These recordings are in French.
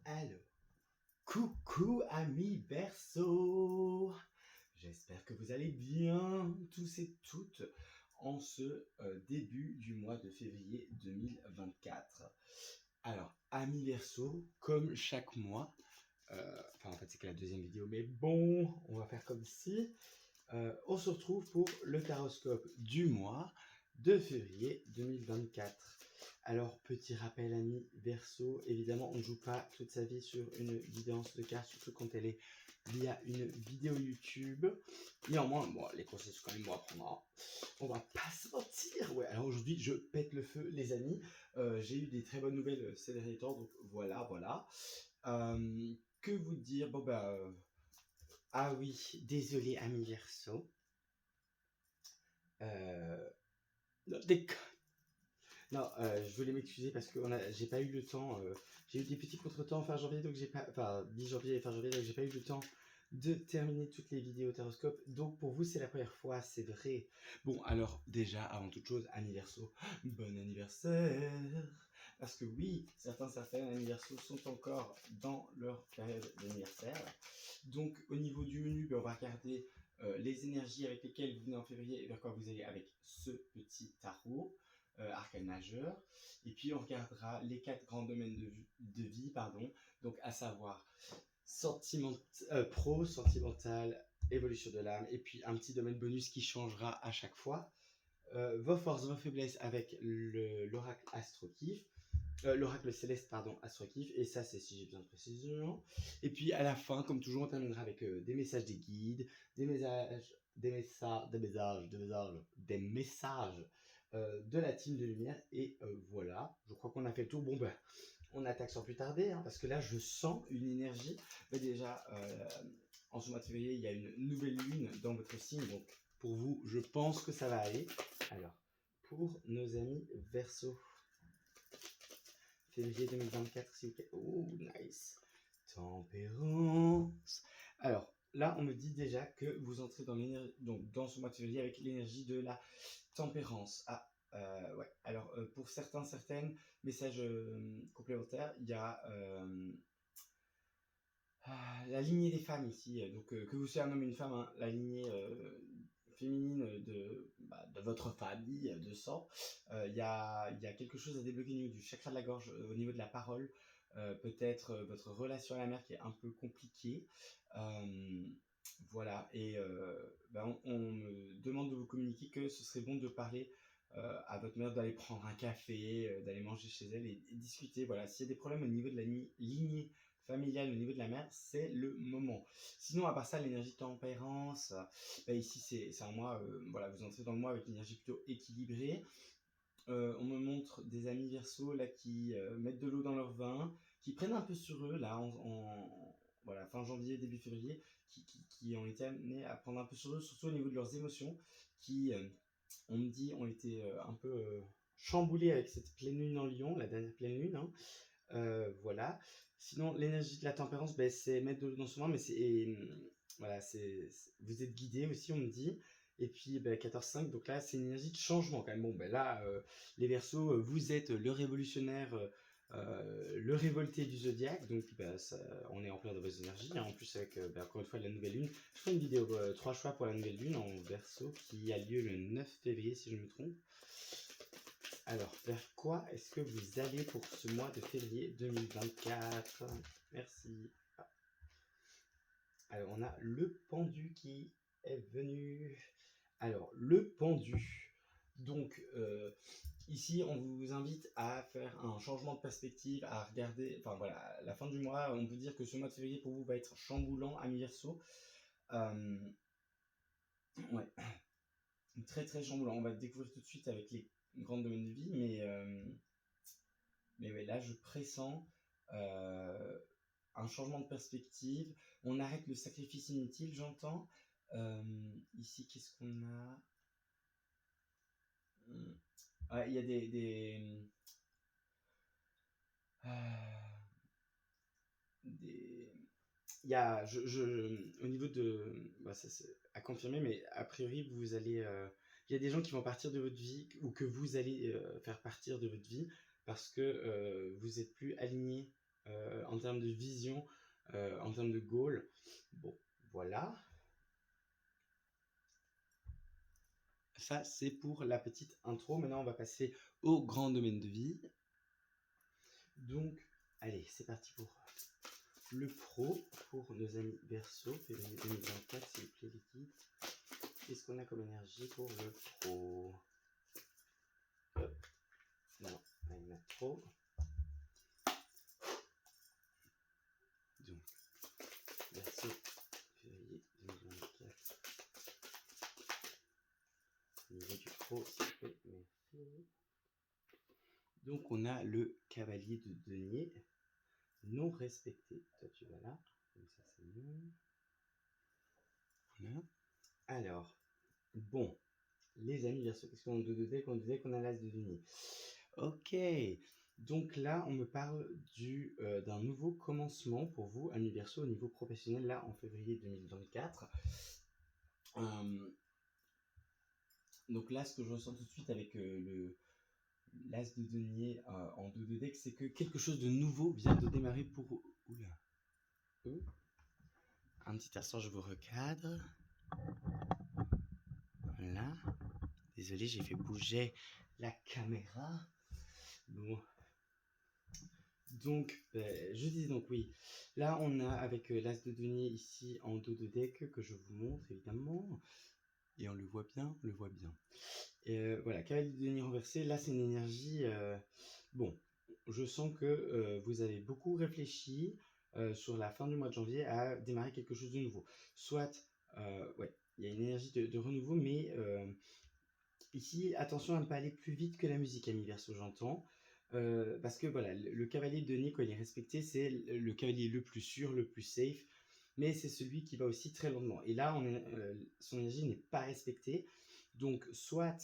Alors, coucou amis Verseau. J'espère que vous allez bien tous et toutes en ce début du mois de février 2024. Alors, amis Verseau, comme chaque mois, en fait c'est que la deuxième vidéo, mais bon, on va faire comme si. On se retrouve pour le taroscope du mois de février 2024. Alors, petit rappel, amis Verseau, évidemment, on ne joue pas toute sa vie sur une guidance de cartes, surtout quand elle est via une vidéo YouTube. Néanmoins, bon, les conseils sont quand même bon à prendre. Hein. On va pas se mentir. Ouais, alors aujourd'hui, je pète le feu, les amis. J'ai eu des très bonnes nouvelles ces derniers temps, donc voilà. Que vous dire? Ah oui, désolé, ami Verseau. Non, je voulais m'excuser parce que j'ai pas eu le temps. J'ai eu des petits contretemps fin janvier, donc j'ai pas, enfin 10 janvier et fin janvier, donc j'ai pas eu le temps de terminer toutes les vidéos Taroscope. Donc pour vous, c'est la première fois, c'est vrai. Bon, alors déjà, avant toute chose, anniversaire, bon anniversaire. Parce que oui, certains anniversaires sont encore dans leur période d'anniversaire. Donc au niveau du menu, on va regarder les énergies avec lesquelles vous venez en février et vers quoi vous allez avec ce petit tarot. Arcane majeur, et puis on regardera les 4 grands domaines de vie, donc à savoir pro, sentimental, évolution de l'âme, et puis un petit domaine bonus qui changera à chaque fois. Vos forces, vos faiblesses avec l'oracle Astrokif, l'oracle céleste, Astrokif, et ça c'est si j'ai bien de précision. Et puis à la fin, comme toujours, on terminera avec des messages des guides, des messages de la team de lumière, et voilà, je crois qu'on a fait le tour. Bon ben, on attaque sans plus tarder, hein, parce que là je sens une énergie. Mais déjà, en ce mois de février, il y a une nouvelle lune dans votre signe, donc pour vous, je pense que ça va aller. Alors, pour nos amis Verseau, février 2024, s'il vous plaît. Oh, nice. Tempérance. Alors, là, on me dit déjà que vous entrez dans l'énergie, donc dans ce mois de février avec l'énergie de la tempérance. Ah, ouais. Alors, pour certaines, messages complémentaires, il y a la lignée des femmes ici. Donc, que vous soyez un homme ou une femme, hein, la lignée féminine de votre famille, de sang. Il y a quelque chose à débloquer au niveau du chakra de la gorge, au niveau de la parole. Peut-être votre relation à la mère qui est un peu compliquée. Voilà, et on me demande de vous communiquer que ce serait bon de parler à votre mère, d'aller prendre un café, d'aller manger chez elle et discuter. Voilà, s'il y a des problèmes au niveau de la lignée familiale, au niveau de la mère, c'est le moment. Sinon, à part ça, l'énergie de tempérance, ici c'est un mois, voilà, vous entrez dans le mois avec une énergie plutôt équilibrée. On me montre des amis Verseau là qui mettent de l'eau dans leur vin, qui prennent un peu sur eux là voilà, fin janvier, début février, qui ont été amenés à prendre un peu sur eux, surtout au niveau de leurs émotions, qui, on me dit, ont été un peu chamboulés avec cette pleine lune en Lion, la dernière pleine lune. Hein. Voilà. Sinon, l'énergie de la tempérance, c'est mettre de l'eau dans son vin, mais voilà, vous êtes guidé aussi, on me dit. Et puis 14-5, donc là c'est une énergie de changement quand même. Bon là les Verseaux, vous êtes le révolutionnaire, le révolté du zodiaque, donc on est en plein de vos énergies. Hein. En plus avec encore une fois la nouvelle lune. Je ferai une vidéo 3 choix pour la nouvelle lune en Verseau qui a lieu le 9 février si je me trompe. Alors, vers quoi est-ce que vous allez pour ce mois de février 2024? Merci. Ah. Alors, on a le pendu qui est venu. Alors, le pendu. Donc, ici, on vous invite à faire un changement de perspective, à regarder, enfin voilà, la fin du mois, on peut dire que ce mois de février pour vous va être chamboulant, ami Verseau. Ouais, très très chamboulant. On va le découvrir tout de suite avec les grands domaines de vie, mais ouais, là, je pressens un changement de perspective. On arrête le sacrifice inutile, j'entends. Ici, qu'est-ce qu'on a? Il y a il y a, au niveau de, ça c'est à confirmer, mais a priori vous allez, il y a des gens qui vont partir de votre vie ou que vous allez faire partir de votre vie parce que vous êtes plus aligné en termes de vision, en termes de goal. Bon, voilà. Ça, c'est pour la petite intro. Maintenant, on va passer au grand domaine de vie. Donc, allez, c'est parti pour le pro, pour nos amis Verseau, février 2024, s'il vous plaît, l'équipe. Qu'est-ce qu'on a comme énergie pour le pro? Hop. Non, il y en a trop. Donc, Verseau, février 2024. Au niveau du pro, s'il vous plaît, merci. Donc, on a le cavalier de denier, non respecté. Toi, tu vas là. Comme ça, c'est bon. Voilà. Alors, bon, les amis Verseau, qu'est-ce qu'on a de deck? On disait qu'on a l'as de denier. Ok, donc là, on me parle d'un nouveau commencement pour vous, amis Verseau, au niveau professionnel, là, en février 2024. Donc là, ce que je ressens tout de suite avec l'as de denier en 2 deck, c'est que quelque chose de nouveau vient de démarrer pour... Oula. Un petit instant, je vous recadre. Voilà. Désolé, j'ai fait bouger la caméra. Bon. Donc, je dis donc oui. Là, on a avec l'as de denier ici en dos de deck que je vous montre évidemment. Et on le voit bien, on le voit bien. Voilà, cavalier de denier renversé. Là, c'est une énergie. Bon, je sens que vous avez beaucoup réfléchi sur la fin du mois de janvier à démarrer quelque chose de nouveau. Soit, ouais, il y a une énergie de renouveau, mais ici, attention à ne pas aller plus vite que la musique, ami Verseau, j'entends. Parce que voilà, le cavalier de denier, quand il est respecté, c'est le cavalier le plus sûr, le plus safe, mais c'est celui qui va aussi très lentement. Et là, son énergie n'est pas respectée. Donc, soit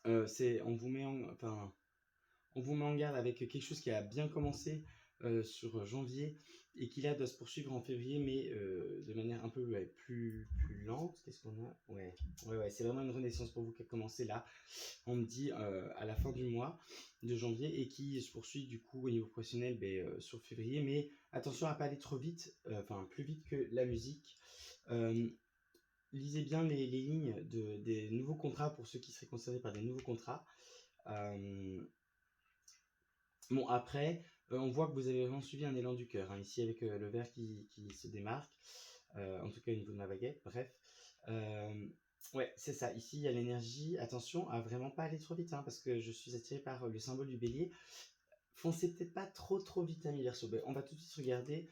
on vous met en garde avec quelque chose qui a bien commencé sur janvier et qui là doit se poursuivre en février, mais de manière un peu plus lente. Qu'est-ce qu'on a? Ouais, c'est vraiment une renaissance pour vous qui a commencé là, on me dit à la fin du mois de janvier, et qui se poursuit du coup au niveau professionnel sur février. Mais attention à pas aller trop vite, plus vite que la musique. Lisez bien les lignes des nouveaux contrats pour ceux qui seraient concernés par des nouveaux contrats. Bon, après, on voit que vous avez vraiment suivi un élan du cœur, hein, ici avec le vert qui se démarque, en tout cas au niveau de ma baguette, bref. Ouais, c'est ça, ici il y a l'énergie, attention à vraiment pas aller trop vite, hein, parce que je suis attiré par le symbole du bélier. Foncez peut-être pas trop vite, amis Verseau. On va tout de suite regarder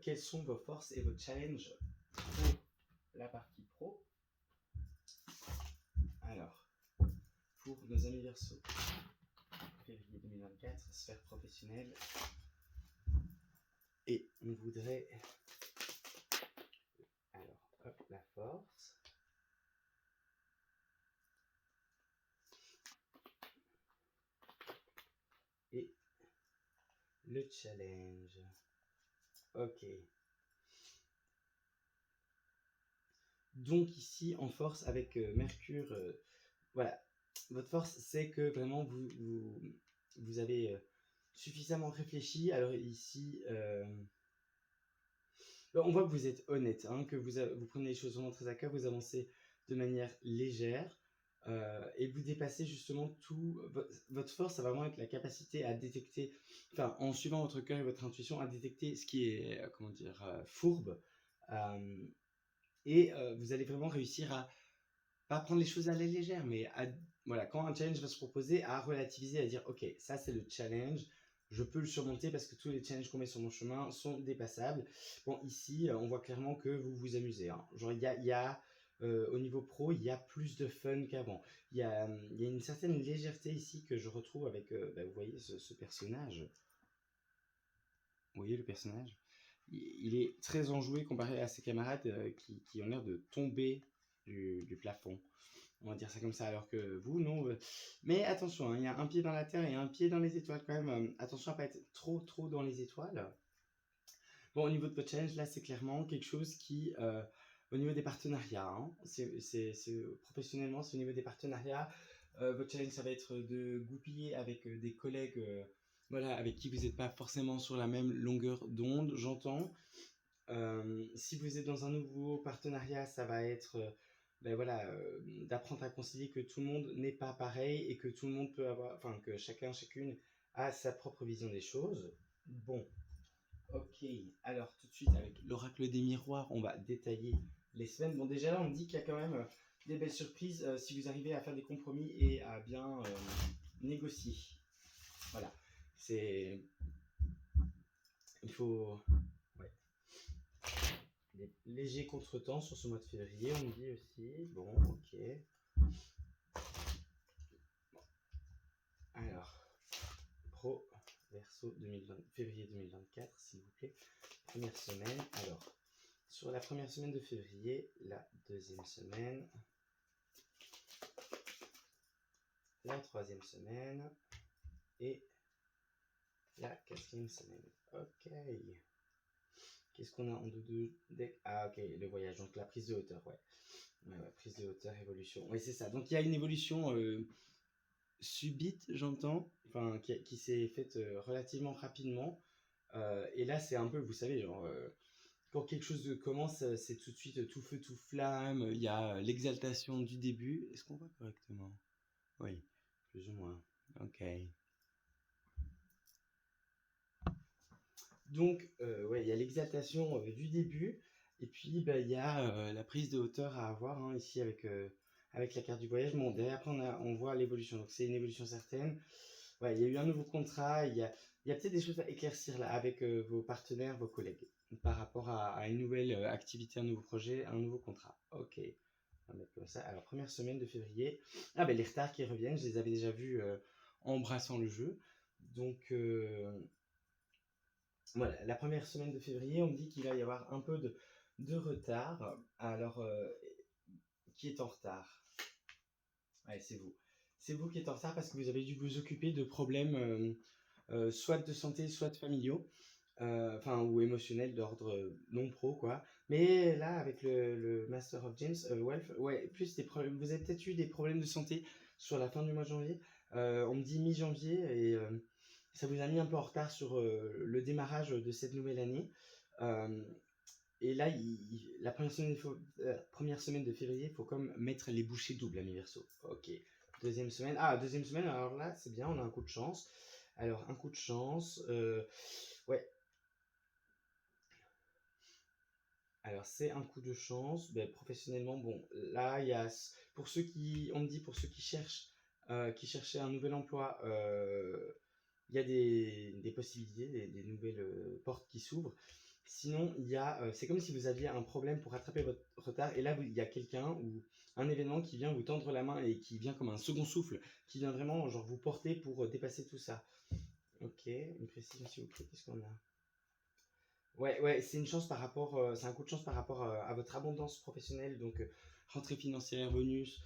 quelles sont vos forces et vos challenges pour la partie pro. Alors, pour nos amis Verseau, février 2024, sphère professionnelle. Et on voudrait... Alors, hop, la force. Et le challenge. Ok. Donc ici, en force, avec Mercure, voilà. Votre force, c'est que vraiment, vous avez suffisamment réfléchi. Alors ici... on voit que vous êtes honnête, hein, que vous prenez les choses vraiment très à cœur, vous avancez de manière légère et vous dépassez justement tout. Votre force, ça va vraiment être la capacité à détecter, en suivant votre cœur et votre intuition, à détecter ce qui est, fourbe. Et vous allez vraiment réussir à pas prendre les choses à la légère, mais voilà, quand un challenge va se proposer, à relativiser, à dire ok, ça c'est le challenge, je peux le surmonter parce que tous les challenges qu'on met sur mon chemin sont dépassables. Bon, ici, on voit clairement que vous vous amusez, hein. Genre, il y a au niveau pro, il y a plus de fun qu'avant. Il y a une certaine légèreté ici que je retrouve avec, vous voyez, ce personnage. Vous voyez le personnage? Il est très enjoué comparé à ses camarades qui ont l'air de tomber du plafond. On va dire ça comme ça, alors que vous, non. Mais attention, hein, il y a un pied dans la terre et un pied dans les étoiles quand même. Attention à pas être trop dans les étoiles. Bon, au niveau de votre challenge, là, c'est clairement quelque chose qui, au niveau des partenariats, hein, professionnellement, c'est au niveau des partenariats. Votre challenge, ça va être de goupiller avec des collègues voilà, avec qui vous n'êtes pas forcément sur la même longueur d'onde, j'entends. Si vous êtes dans un nouveau partenariat, ça va être ben voilà, d'apprendre à concilier que tout le monde n'est pas pareil et que tout le monde peut avoir, enfin que chacune a sa propre vision des choses. Bon, ok, alors tout de suite avec l'oracle des miroirs, on va détailler les semaines. Bon, déjà là, on me dit qu'il y a quand même des belles surprises si vous arrivez à faire des compromis et à bien négocier. Voilà, c'est. Il faut. Ouais. Des légers contretemps sur ce mois de février, on me dit aussi. Bon, ok. Bon. Alors, Pro Verseau 2020, février 2024, s'il vous plaît. Première semaine. Alors, sur la première semaine de février, la deuxième semaine, la troisième semaine et la quatrième semaine. Ok. Qu'est-ce qu'on a en deux deck? Ah, ok, le voyage, donc la prise de hauteur, ouais. Ouais, prise de hauteur, évolution. Oui, c'est ça. Donc il y a une évolution subite, j'entends, enfin, qui s'est faite relativement rapidement. Et là, c'est un peu, vous savez, genre, quand quelque chose commence, c'est tout de suite tout feu, tout flamme. Il y a l'exaltation du début. Est-ce qu'on voit correctement? Oui, plus ou moins. Ok. Donc, ouais, il y a l'exaltation du début, et puis bah, il y a la prise de hauteur à avoir hein, ici avec la carte du voyage. Bon, derrière, après, on voit l'évolution, donc c'est une évolution certaine. Ouais, il y a eu un nouveau contrat, il y a peut-être des choses à éclaircir là avec vos partenaires, vos collègues, par rapport à une nouvelle activité, un nouveau projet, un nouveau contrat. Ok, on va mettre comme ça. Alors, première semaine de février. Ah, ben les retards qui reviennent, je les avais déjà vus embrassant le jeu. Donc, voilà, la première semaine de février, on me dit qu'il va y avoir un peu de retard. Alors, qui est en retard? Ouais, c'est vous. C'est vous qui êtes en retard parce que vous avez dû vous occuper de problèmes soit de santé, soit de familiaux, enfin, ou émotionnels d'ordre non pro, quoi. Mais là, avec le Master of James, Wealth, ouais, plus des problèmes. Vous avez peut-être eu des problèmes de santé sur la fin du mois de janvier. On me dit mi-janvier et ça vous a mis un peu en retard sur le démarrage de cette nouvelle année. Euh, et là, première semaine de février, il faut comme mettre les bouchées doubles à mi-verso. Ok. Deuxième semaine. Ah, deuxième semaine, alors là, c'est bien, on a un coup de chance. Alors, un coup de chance. Ouais. Alors, c'est un coup de chance. Ben, professionnellement, bon, là, il y a. Pour ceux qui. On me dit, pour ceux qui cherchent. Qui cherchaient un nouvel emploi, il y a des possibilités, des nouvelles portes qui s'ouvrent. Sinon, c'est comme si vous aviez un problème pour rattraper votre retard, et là, il y a quelqu'un ou un événement qui vient vous tendre la main et qui vient comme un second souffle, qui vient vraiment genre vous porter pour dépasser tout ça. Ok, une précision s'il vous plaît, qu'est-ce qu'on a? Ouais, ouais, c'est une chance par rapport, c'est un coup de chance par rapport à votre abondance professionnelle, donc rentrée financière, bonus,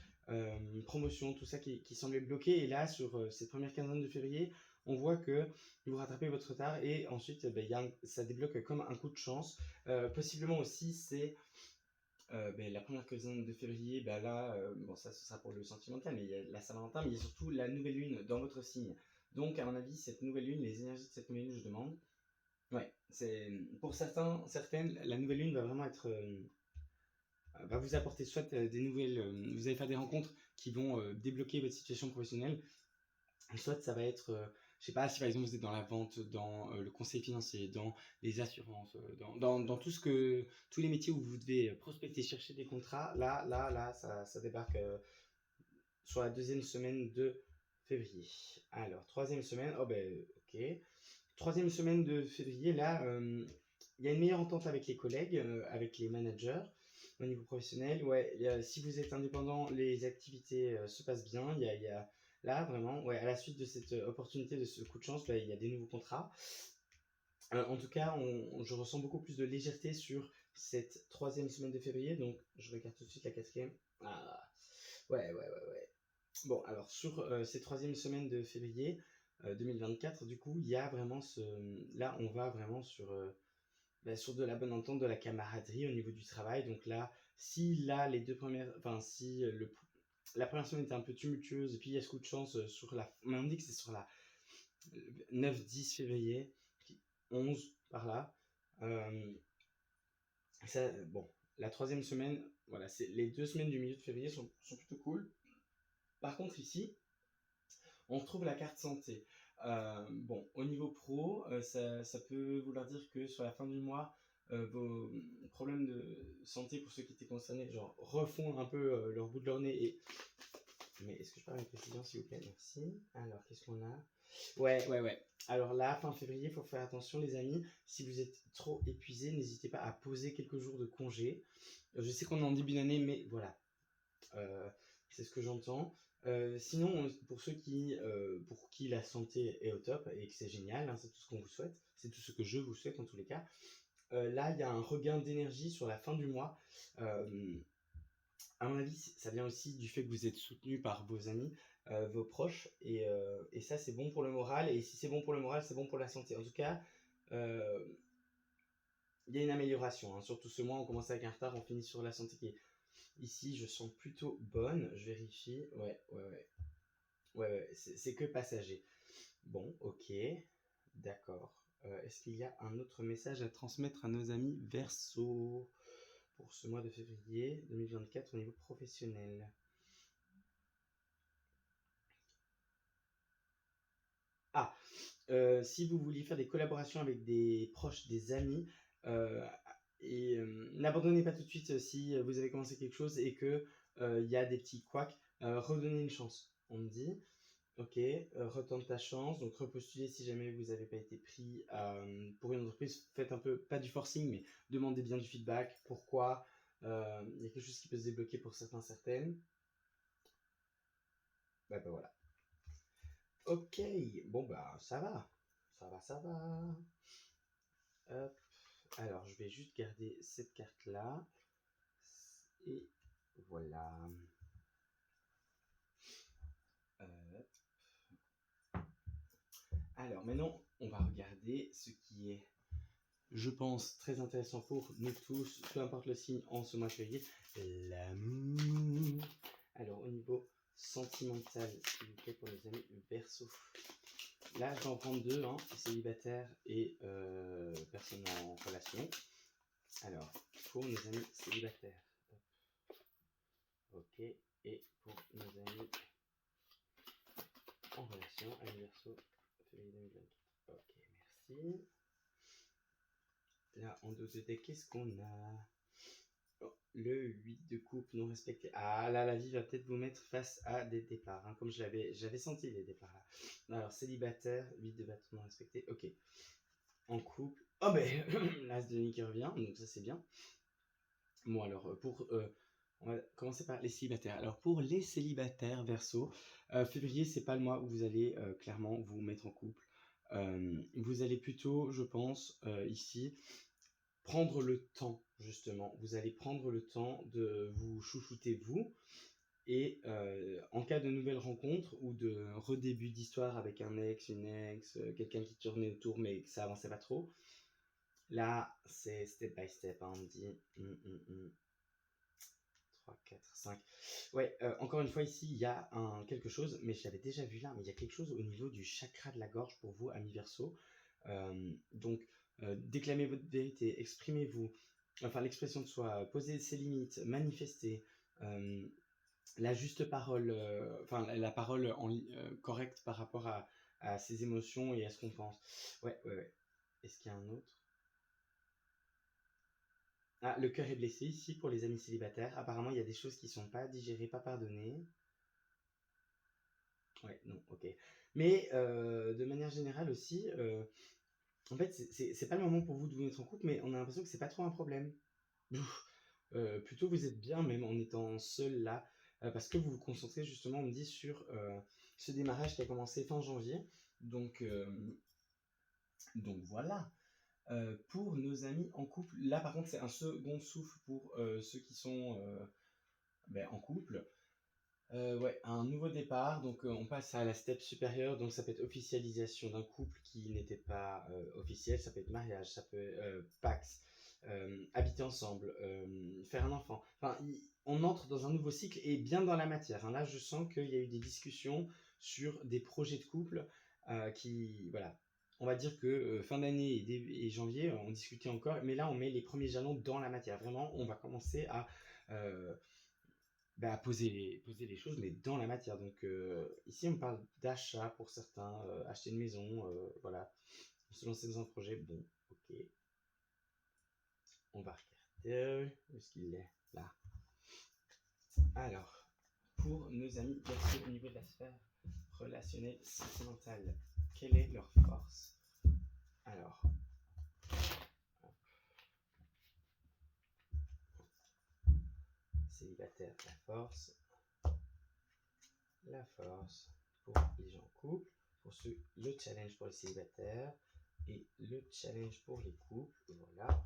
promotion, tout ça qui semblait bloqué. Et là, sur cette première quinzaine de février, on voit que vous rattrapez votre retard et ensuite, ben, ça débloque comme un coup de chance. Possiblement aussi, c'est ben, la première quinzaine de février, ben là, bon, ça ce sera pour le sentimental, mais il y a la Saint-Valentin, mais il y a surtout la nouvelle lune dans votre signe. Donc, à mon avis, cette nouvelle lune, les énergies de cette nouvelle lune, je demande. Ouais, c'est pour certaines, la nouvelle lune va vraiment être, va vous apporter soit des nouvelles, vous allez faire des rencontres qui vont débloquer votre situation professionnelle, soit ça va être, je sais pas, si par exemple vous êtes dans la vente, dans le conseil financier, dans les assurances, dans tout tous les métiers où vous devez prospecter, chercher des contrats, là, ça débarque sur la deuxième semaine de février. Alors, troisième semaine, oh ben, ok. Troisième semaine de février, là, il y a une meilleure entente avec les collègues, avec les managers au niveau professionnel. Ouais, si vous êtes indépendant, les activités se passent bien. Là, vraiment, ouais, à la suite de cette opportunité, de ce coup de chance, bah, il y a des nouveaux contrats. En tout cas, je ressens beaucoup plus de légèreté sur cette troisième semaine de février. Donc, je regarde tout de suite la quatrième. Ah, ouais. Bon, alors sur ces troisième semaines de février 2024, du coup, il y a vraiment Là, on va vraiment sur de la bonne entente, de la camaraderie au niveau du travail. Donc là, si là, les deux premières... Enfin, si la première semaine était un peu tumultueuse, et puis il y a ce coup de chance sur la... Mais on dit que c'est sur 9-10 février, 11 par là. Ça, bon, la troisième semaine, voilà, les 2 semaines du milieu de février sont plutôt cool. Par contre, ici, on retrouve la carte santé. Bon, au niveau pro, ça peut vouloir dire que sur la fin du mois, vos problèmes de santé pour ceux qui étaient concernés, genre, refont un peu leur bout de leur nez. Mais est-ce que je parle avec précision, s'il vous plaît? Merci. Alors, qu'est-ce qu'on a? Ouais. Alors là, fin février, il faut faire attention, les amis. Si vous êtes trop épuisé, n'hésitez pas à poser quelques jours de congé. Je sais qu'on est en début d'année, mais voilà. C'est ce que j'entends. Sinon, pour ceux pour qui la santé est au top et que c'est génial, hein, c'est tout ce qu'on vous souhaite, c'est tout ce que je vous souhaite en tous les cas. Là, il y a un regain d'énergie sur la fin du mois. À mon avis, ça vient aussi du fait que vous êtes soutenu par vos amis, vos proches, et ça, c'est bon pour le moral. Et si c'est bon pour le moral, c'est bon pour la santé. En tout cas, il y a une amélioration, hein. Surtout ce mois, on commence avec un retard, on finit sur la santé qui est ici, je sens plutôt bonne. Je vérifie. Ouais, c'est que passager. Bon, ok, d'accord. Est-ce qu'il y a un autre message à transmettre à nos amis Verseau pour ce mois de février 2024 au niveau professionnel? Ah, si vous vouliez faire des collaborations avec des proches, des amis, euh, et n'abandonnez pas tout de suite si vous avez commencé quelque chose et que il y a des petits couacs, redonnez une chance. On me dit, ok, retente ta chance, donc repostuler si jamais vous n'avez pas été pris pour une entreprise. Faites un peu, pas du forcing, mais demandez bien du feedback. Pourquoi il y a quelque chose qui peut se débloquer pour certains, certaines. Bah voilà. Ok, bon bah ça va. Ça va. Hop. Alors je vais juste garder cette carte là. Et voilà. Alors maintenant, on va regarder ce qui est, je pense, très intéressant pour nous tous, peu importe le signe en ce mois de février, l'amour. Alors au niveau sentimental, s'il vous plaît, pour les amis Verseau. Là, je vais en prendre deux, hein, célibataire et personne en relation. Alors, pour nos amis célibataires. Ok, et pour nos amis en relation, Verseau, février 2024. Ok, merci. Là, en dos de deck, qu'est-ce qu'on a? Oh, le 8 de coupe non respecté. Ah là, la vie va peut-être vous mettre face à des départs, hein, comme j'avais senti les départs là. Alors, célibataire, 8 de bâton non respecté. Ok. En couple. Oh ben, l'as de Denis qui revient, donc ça c'est bien. Bon, alors, on va commencer par les célibataires. Alors, pour les célibataires Verseau, février, c'est pas le mois où vous allez clairement vous mettre en couple. Vous allez plutôt, je pense, ici, prendre le temps, justement. Vous allez prendre le temps de vous chouchouter, vous. Et en cas de nouvelle rencontre ou de redébut d'histoire avec un ex, une ex, quelqu'un qui tournait autour mais que ça avançait pas trop, là, c'est step by step, hein, on me dit 3, 4, 5. Ouais, encore une fois, ici, il y a quelque chose, mais je l'avais déjà vu là, mais il y a quelque chose au niveau du chakra de la gorge pour vous, amis Verseau. Donc, déclamez votre vérité, exprimez-vous, enfin l'expression de soi, posez ses limites, manifestez, la juste parole, enfin la parole correcte par rapport à ses émotions et à ce qu'on pense. Ouais. Est-ce qu'il y a un autre? Ah, le cœur est blessé ici pour les amis célibataires. Apparemment, il y a des choses qui sont pas digérées, pas pardonnées. Ouais, non, ok. Mais de manière générale aussi, en fait, c'est pas le moment pour vous de vous mettre en couple, mais on a l'impression que c'est pas trop un problème. Plutôt, vous êtes bien, même en étant seul là, parce que vous vous concentrez justement, on me dit, sur ce démarrage qui a commencé fin janvier. Donc voilà. Pour nos amis en couple, là par contre, c'est un second souffle pour ceux qui sont en couple. Ouais, un nouveau départ, donc on passe à la step supérieure, donc ça peut être officialisation d'un couple qui n'était pas officiel, ça peut être mariage, ça peut être Pax, habiter ensemble, faire un enfant. Enfin, on entre dans un nouveau cycle et bien dans la matière, hein. Là, je sens qu'il y a eu des discussions sur des projets de couple voilà. On va dire que fin d'année et janvier, on discutait encore, mais là, on met les premiers jalons dans la matière. Vraiment, on va commencer à poser les choses, mais dans la matière. Donc ici, on parle d'achat pour certains, acheter une maison, voilà, se lancer dans un projet. Bon, ok, on va regarder. Où est-ce qu'il est? Là. Alors, pour nos amis Verseau au niveau de la sphère relationnelle sentimentale, quelle est leur force? Alors, célibataire, la force pour les gens en couple, pour ceux, le challenge pour les célibataires et le challenge pour les couples, voilà.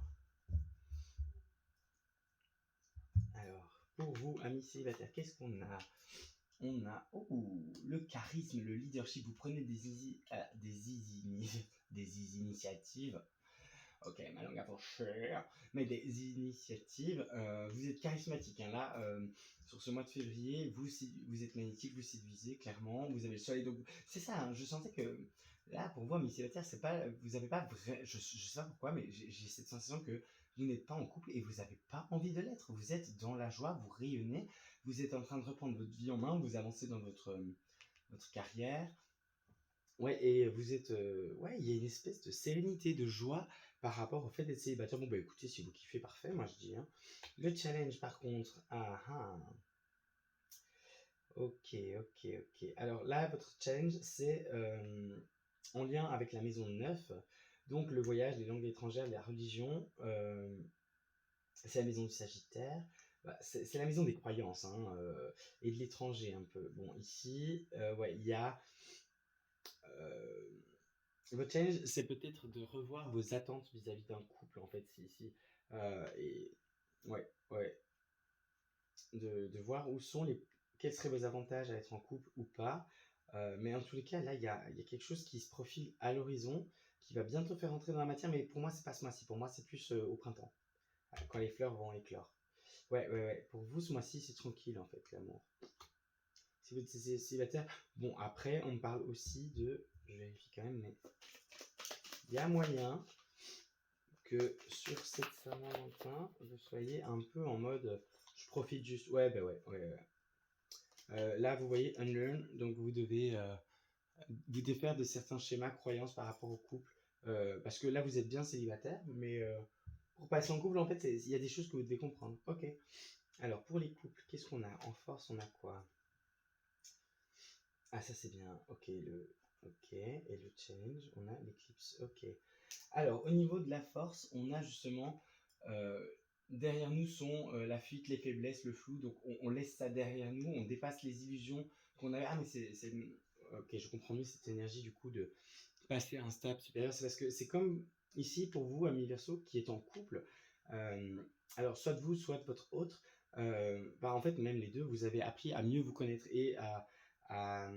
Alors, pour vous, amis célibataires, qu'est-ce qu'on a? On a le charisme, le leadership. Vous prenez des initiatives. Ok, ma langue a fourché. Mais des initiatives. Vous êtes charismatique. Hein, là, sur ce mois de février, vous êtes magnétique, vous séduisez clairement. Vous avez le soleil. Donc, c'est ça. Hein, je sentais que là, pour vous, amis célibataires, c'est pas, vous n'avez pas vrai. Je sais pas pourquoi, mais j'ai cette sensation que vous n'êtes pas en couple et vous n'avez pas envie de l'être. Vous êtes dans la joie, vous rayonnez, vous êtes en train de reprendre votre vie en main, vous avancez dans votre carrière. Ouais, et vous êtes. Ouais, il y a une espèce de sérénité, de joie par rapport au fait d'être célibataire. Bon, bah écoutez, si vous kiffez, parfait, moi je dis. Hein. Le challenge, par contre. Ah ah. Ok, ok, ok. Alors là, votre challenge, c'est en lien avec la maison 9. Donc le voyage, les langues étrangères, la religion. C'est la maison du Sagittaire. Bah, c'est la maison des croyances hein, et de l'étranger un peu. Bon, ici, ouais, il y a. euh, Votre challenge, c'est peut-être de revoir vos attentes vis-à-vis d'un couple, en fait, si. Et ouais, ouais. De voir où sont les. Quels seraient vos avantages à être en couple ou pas. Mais en tous les cas, là, il y a quelque chose qui se profile à l'horizon, qui va bientôt faire entrer dans la matière, mais pour moi, c'est pas ce mois-ci. Pour moi, c'est plus au printemps, quand les fleurs vont éclore. Ouais, ouais, ouais. Pour vous, ce mois-ci, c'est tranquille, en fait, l'amour. Si vous êtes célibataire. Bon, après, on me parle aussi de. Je vérifie quand même, mais. Il y a moyen que sur cette Saint-Valentin, vous soyez un peu en mode. Je profite juste. Ouais, bah ouais, ouais, ouais. Là, vous voyez Unlearn, donc vous devez vous défaire de certains schémas, croyances par rapport au couple. Parce que là, vous êtes bien célibataire, mais pour passer en couple, en fait, il y a des choses que vous devez comprendre. Ok. Alors, pour les couples, qu'est-ce qu'on a? En force, on a quoi? Ah, ça c'est bien. Ok, ok. Et le challenge, on a l'éclipse. Ok. Alors, au niveau de la force, on a justement euh, derrière nous sont la fuite, les faiblesses, le flou. Donc, on laisse ça derrière nous. On dépasse les illusions qu'on avait. Ah, mais ok, je comprends mieux cette énergie du coup de passer à un stade supérieur. C'est parce que c'est comme ici pour vous, ami Verseau, qui est en couple. euh, alors, soit vous, soit votre autre. En fait, même les deux, vous avez appris à mieux vous connaître et à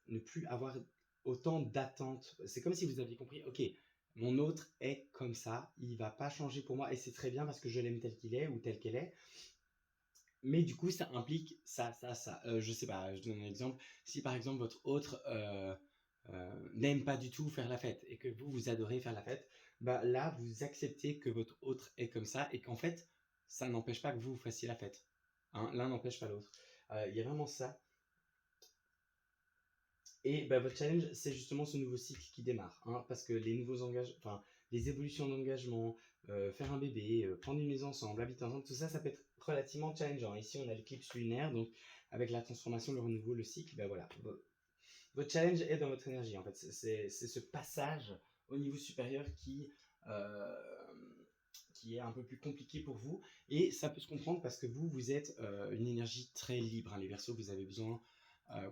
ne plus avoir autant d'attentes. C'est comme si vous aviez compris, ok, mon autre est comme ça, il va pas changer pour moi et c'est très bien parce que je l'aime tel qu'il est ou tel qu'elle est. Mais du coup, ça implique ça, ça, ça. Je sais pas, je donne un exemple. Si par exemple votre autre n'aime pas du tout faire la fête et que vous, vous adorez faire la fête, bah là, vous acceptez que votre autre est comme ça et qu'en fait, ça n'empêche pas que vous fassiez la fête. Hein, l'un n'empêche pas l'autre. Il y a vraiment ça. Et bah, votre challenge, c'est justement ce nouveau cycle qui démarre. Hein, parce que les nouveaux engagements, enfin, les évolutions d'engagement, faire un bébé, prendre une maison ensemble, habiter ensemble, tout ça, ça peut être relativement challengeant. Ici, on a l'éclipse lunaire, donc avec la transformation, le renouveau, le cycle, ben voilà. Votre challenge est dans votre énergie, en fait. C'est ce passage au niveau supérieur euh, qui est un peu plus compliqué pour vous. Et ça peut se comprendre parce que vous êtes une énergie très libre. Hein. Les Verseaux, vous avez besoin,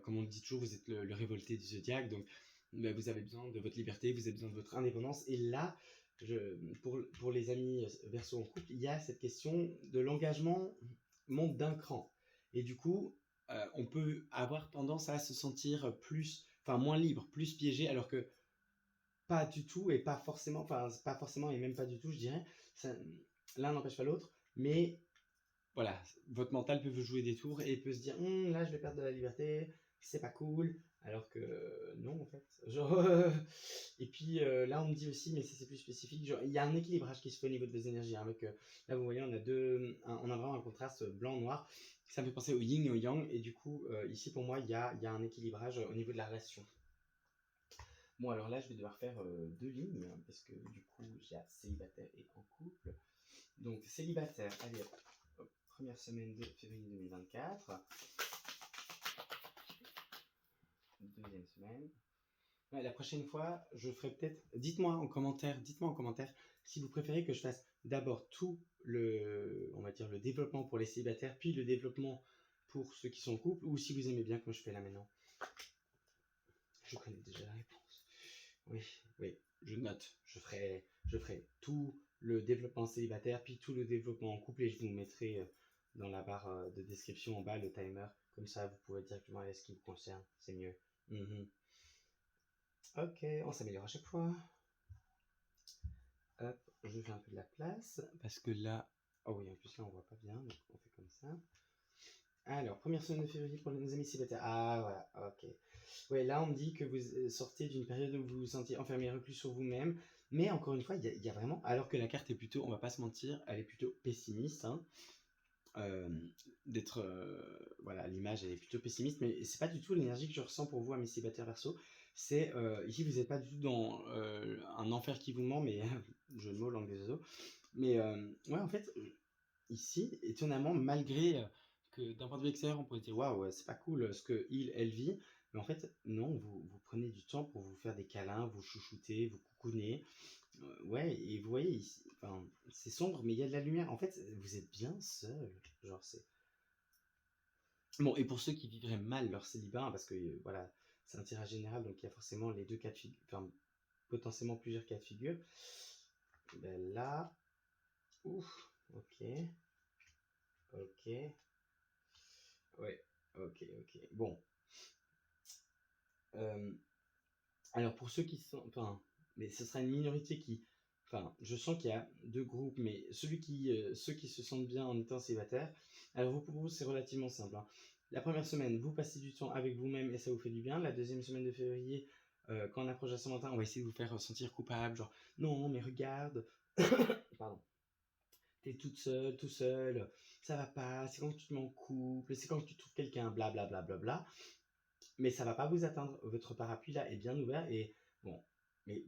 comme on le dit toujours, vous êtes le révolté du zodiaque. Donc, vous avez besoin de votre liberté, vous avez besoin de votre indépendance. Et là, pour les amis Verseaux en couple, il y a cette question de l'engagement monte d'un cran. Et du coup, on peut avoir tendance à se sentir moins libre, plus piégé, alors que pas du tout et pas forcément et même pas du tout, je dirais. L'un n'empêche pas l'autre, mais voilà, votre mental peut vous jouer des tours et peut se dire là je vais perdre de la liberté, c'est pas cool, Alors que non, en fait. Genre, et puis là, on me dit aussi, mais ça c'est plus spécifique, genre, il y a un équilibrage qui se fait au niveau de vos énergies. Hein, avec, là, vous voyez, on a vraiment un contraste blanc-noir. Ça me fait penser au yin et au yang. Et du coup, ici, pour moi, il y a un équilibrage au niveau de la relation. Bon, alors là, je vais devoir faire deux lignes, hein, parce que du coup, j'ai célibataire et en couple. Donc, célibataire, allez, hop, première semaine de février 2024. Deuxième semaine. Ouais, la prochaine fois, je ferai peut-être. Dites-moi en commentaire si vous préférez que je fasse d'abord tout on va dire le développement pour les célibataires, puis le développement pour ceux qui sont en couple, ou si vous aimez bien comme je fais là maintenant. Je connais déjà la réponse. Oui, oui, je note. Je ferai tout le développement célibataire, puis tout le développement en couple, et je vous mettrai dans la barre de description en bas le timer. Comme ça, vous pourrez directement aller à ce qui vous concerne. C'est mieux. Mhm. Ok, on s'améliore à chaque fois. Hop, je fais un peu de la place parce que là, oh oui, en plus là on voit pas bien, donc on fait comme ça. Alors, première semaine de février pour nos amis célibataires. Ah voilà, ok. Ouais, là on me dit que vous sortez d'une période où vous vous sentiez enfermé, reclus sur vous-même, mais encore une fois, il y a vraiment, alors que la carte est plutôt, on va pas se mentir, elle est plutôt pessimiste, hein. euh, voilà, l'image elle est plutôt pessimiste, mais c'est pas du tout l'énergie que je ressens pour vous, amis célibataires verso. C'est ici vous n'êtes pas du tout dans un enfer qui vous ment, mais je mots langue des oiseaux. Mais ouais, en fait, ici, étonnamment, malgré que d'un point de vue extérieur, on pourrait dire waouh, ouais, c'est pas cool ce que elle vit, mais en fait, non, vous prenez du temps pour vous faire des câlins, vous chouchouter, vous coucouner. Ouais, et vous voyez, ici, enfin, c'est sombre, mais il y a de la lumière. En fait, vous êtes bien seul. Genre, c'est. Bon, et pour ceux qui vivraient mal leur célibat, hein, parce que voilà, c'est un tirage général, donc il y a forcément les deux cas de figure, enfin, potentiellement plusieurs cas de figure. Ben là, ouf, ok, ok, ouais, ok. Bon, euh, alors pour ceux qui sont, enfin, mais ce sera une minorité qui, enfin, je sens qu'il y a deux groupes, mais ceux qui se sentent bien en étant célibataire, alors pour vous c'est relativement simple. Hein. La première semaine, vous passez du temps avec vous-même et ça vous fait du bien. La deuxième semaine de février, quand on approche à Saint-Valentin, on va essayer de vous faire sentir coupable, genre non mais regarde, pardon, t'es toute seule, tout seul, ça va pas, c'est quand tu te mets en couple, c'est quand tu trouves quelqu'un, blablabla. Bla, bla, bla, bla. Mais ça va pas vous atteindre. Votre parapluie là est bien ouvert et bon, mais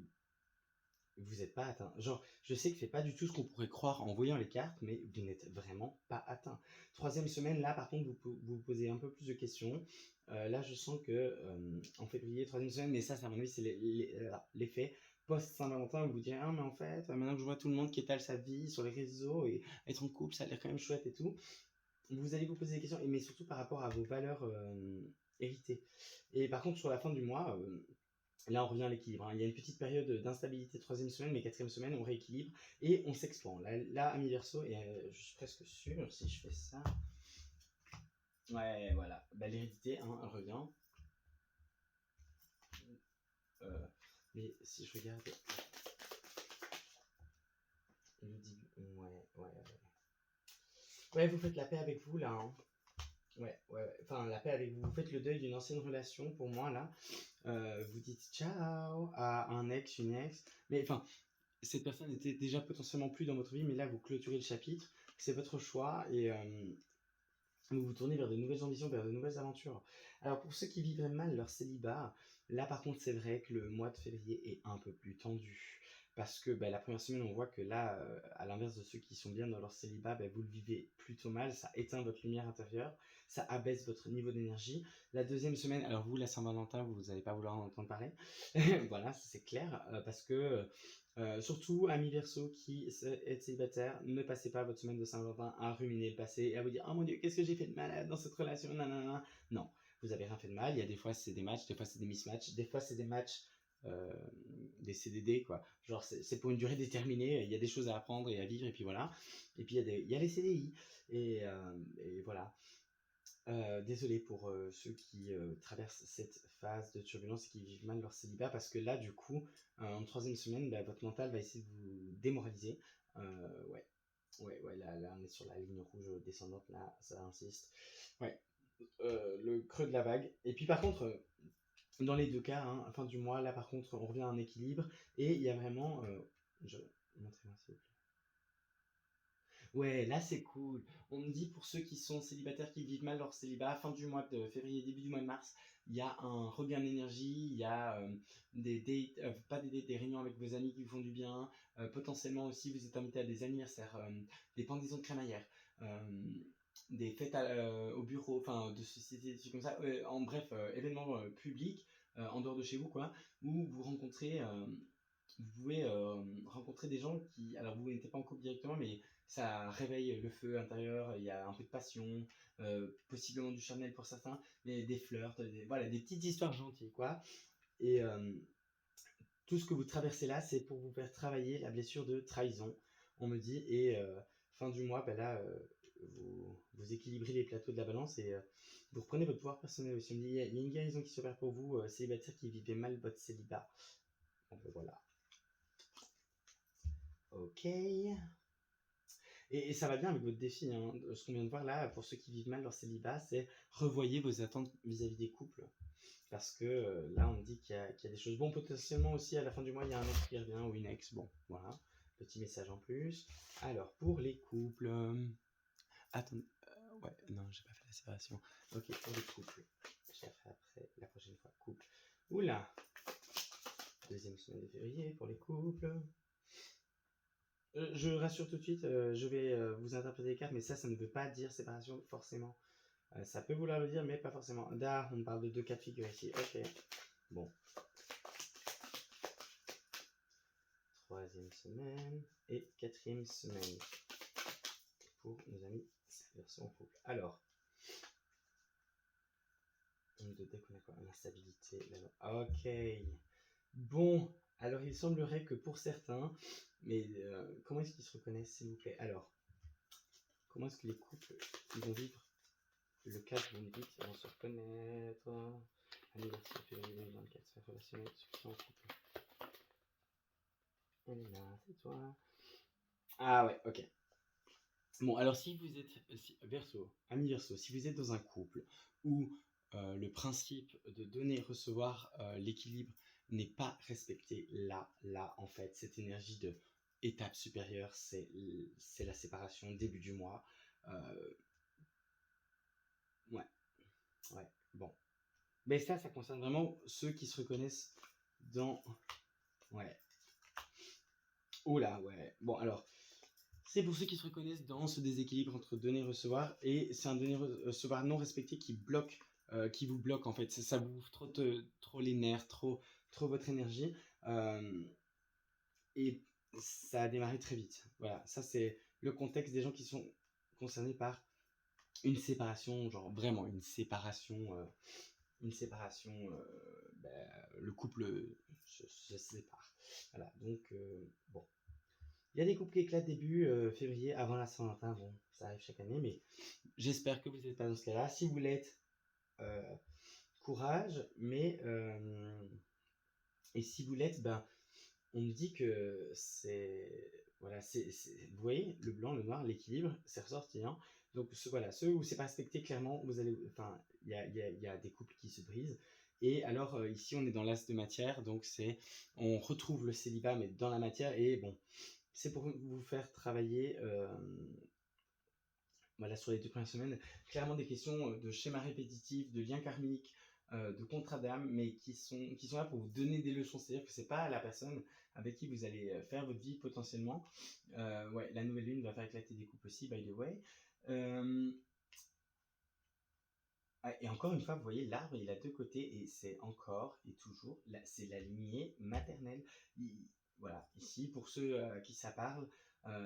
vous n'êtes pas atteint. Genre, je sais que c'est pas du tout ce qu'on pourrait croire en voyant les cartes, mais vous n'êtes vraiment pas atteint. Troisième semaine, là, par contre, vous posez un peu plus de questions. Là, je sens que en février, troisième semaine, mais ça, à mon avis, c'est l'effet post-Saint-Valentin. Vous vous direz, ah, mais en fait, maintenant que je vois tout le monde qui étale sa vie sur les réseaux et être en couple, ça a l'air quand même chouette et tout. Vous allez vous poser des questions, mais surtout par rapport à vos valeurs héritées. Et par contre, sur la fin du mois, là, on revient à l'équilibre. Hein. Il y a une petite période d'instabilité troisième semaine, mais quatrième semaine, on rééquilibre et on s'expand. Là, ami Verseau, et je suis presque sûr, si je fais ça. Ouais, voilà. Bah, l'hérédité, hein, elle revient. Mais si je regarde. Il nous dit. Ouais. Ouais, vous faites la paix avec vous, là. Hein. Ouais. Enfin, la paix avec vous. Vous faites le deuil d'une ancienne relation, pour moi, là. Vous dites ciao à un ex, une ex. Mais enfin, cette personne était déjà potentiellement plus dans votre vie, mais là, vous clôturez le chapitre. C'est votre choix et vous vous tournez vers de nouvelles ambitions, vers de nouvelles aventures. Alors, pour ceux qui vivraient mal leur célibat, là, par contre, c'est vrai que le mois de février est un peu plus tendu. Parce que la première semaine, on voit que là, à l'inverse de ceux qui sont bien dans leur célibat, vous le vivez plutôt mal, ça éteint votre lumière intérieure, ça abaisse votre niveau d'énergie. La deuxième semaine, alors vous, la Saint-Valentin, vous n'allez pas vouloir en entendre parler. Voilà, ça c'est clair, parce que surtout, amis Verseau qui êtes célibataire, ne passez pas votre semaine de Saint-Valentin à ruminer le passé et à vous dire oh mon dieu, qu'est-ce que j'ai fait de malade dans cette relation, nanana. Non, vous avez rien fait de mal. Il y a des fois c'est des matchs, des fois c'est des mismatchs, des fois c'est des matchs, euh, des CDD quoi. Genre c'est pour une durée déterminée. Il y a des choses à apprendre et à vivre et puis voilà. Et puis il y a les CDI et voilà. Désolé pour ceux qui traversent cette phase de turbulence et qui vivent mal leur célibat, parce que là, du coup, en troisième semaine, votre mental va essayer de vous démoraliser. Ouais, là, on est sur la ligne rouge descendante, là, ça insiste. Ouais, le creux de la vague. Et puis par contre, Dans les deux cas, hein, fin du mois, là par contre, on revient à un équilibre et il y a vraiment. Montrez-moi s'il vous plaît. Ouais, là c'est cool. On me dit pour ceux qui sont célibataires qui vivent mal leur célibat, fin du mois de février, début du mois de mars, il y a un regain d'énergie, il y a des dates, pas des dates, des réunions avec vos amis qui vous font du bien. Potentiellement aussi, vous êtes invité à des anniversaires, des pendaisons de crémaillère, euh, des fêtes au bureau, enfin de sociétés, des trucs comme ça. En bref, événements publics en dehors de chez vous, quoi, où vous rencontrez. Vous pouvez rencontrer des gens qui, alors vous n'êtes pas en couple directement, mais ça réveille le feu intérieur, il y a un peu de passion, possiblement du charnel pour certains, mais des flirts, voilà, des petites histoires gentilles, quoi. Et tout ce que vous traversez là, c'est pour vous faire travailler la blessure de trahison, on me dit, et fin du mois, ben là, vous équilibrez les plateaux de la balance et vous reprenez votre pouvoir personnel aussi. On me dit, il y a une guérison qui s'opère pour vous, célibataire qui vivait mal votre célibat. Bon, ben voilà. Ok. Et ça va bien avec votre défi, hein. Ce qu'on vient de voir là, pour ceux qui vivent mal leur célibat, c'est revoyez vos attentes vis-à-vis des couples. Parce que là, on me dit qu'il y a des choses. Bon, potentiellement aussi, à la fin du mois, il y a un ex qui revient ou une ex. Bon, voilà. Petit message en plus. Alors, pour les couples. Attendez. Ouais, non, j'ai pas fait la séparation. Ok, pour les couples. Je la ferai après, la prochaine fois. Couple. Oula! Deuxième semaine de février pour les couples. Je rassure tout de suite, je vais vous interpréter les cartes, mais ça ne veut pas dire séparation forcément. Ça peut vouloir le dire, mais pas forcément. Là, on parle de deux cas de figure ici. Ok. Bon. Troisième semaine et quatrième semaine pour nos amis version en couple. Alors, de deck, on a quoi? L'instabilité. Ok. Bon, alors il semblerait que pour certains, mais comment est-ce qu'ils se reconnaissent, s'il vous plaît? Alors, comment est-ce que les couples ils vont vivre le cadre vous me dites, vont se reconnaître? Anniversaire février 2024, c'est relationnel, ceux qui sont en couple. Elle est là, c'est toi. Ah ouais, ok. Bon, alors si vous êtes Verseau, ami Verseau, si vous êtes dans un couple où le principe de donner et recevoir l'équilibre n'est pas respecté, là, en fait, cette énergie de étape supérieure, c'est la séparation début du mois. Ouais, ouais, bon. Mais ça concerne vraiment ceux qui se reconnaissent dans... Ouais. Oula, ouais. Bon, alors, c'est pour ceux qui se reconnaissent dans ce déséquilibre entre donner et recevoir, et c'est un donner et recevoir non respecté qui vous bloque en fait. Ça vous ouvre trop les nerfs, trop votre énergie, et ça a démarré très vite. Voilà, ça c'est le contexte des gens qui sont concernés par une séparation, genre vraiment une séparation, le couple se sépare. Voilà, donc bon. Il y a des couples qui éclatent début février, avant la Saint-Valentin. Bon, ça arrive chaque année, mais j'espère que vous n'êtes pas dans ce cas-là. Si vous l'êtes, courage, mais et si vous l'êtes, ben, on me dit que c'est voilà, vous voyez le blanc, le noir, l'équilibre, c'est ressorti, hein. Donc voilà, ceux où c'est pas respecté, clairement, vous allez, enfin, il y a des couples qui se brisent. Et alors ici, on est dans l'as de matière, donc on retrouve le célibat, mais dans la matière. Et bon, c'est pour vous faire travailler. Voilà, sur les 2 premières semaines, clairement des questions de schéma répétitif, de liens karmiques, de contrat d'âme, mais qui sont là pour vous donner des leçons. C'est-à-dire que c'est pas la personne avec qui vous allez faire votre vie potentiellement. Ouais, la nouvelle lune va faire éclater des couples aussi, by the way. Et encore une fois, vous voyez, l'arbre, il a deux côtés, et c'est encore et toujours, c'est la lignée maternelle. Voilà, ici, pour ceux à qui ça parle,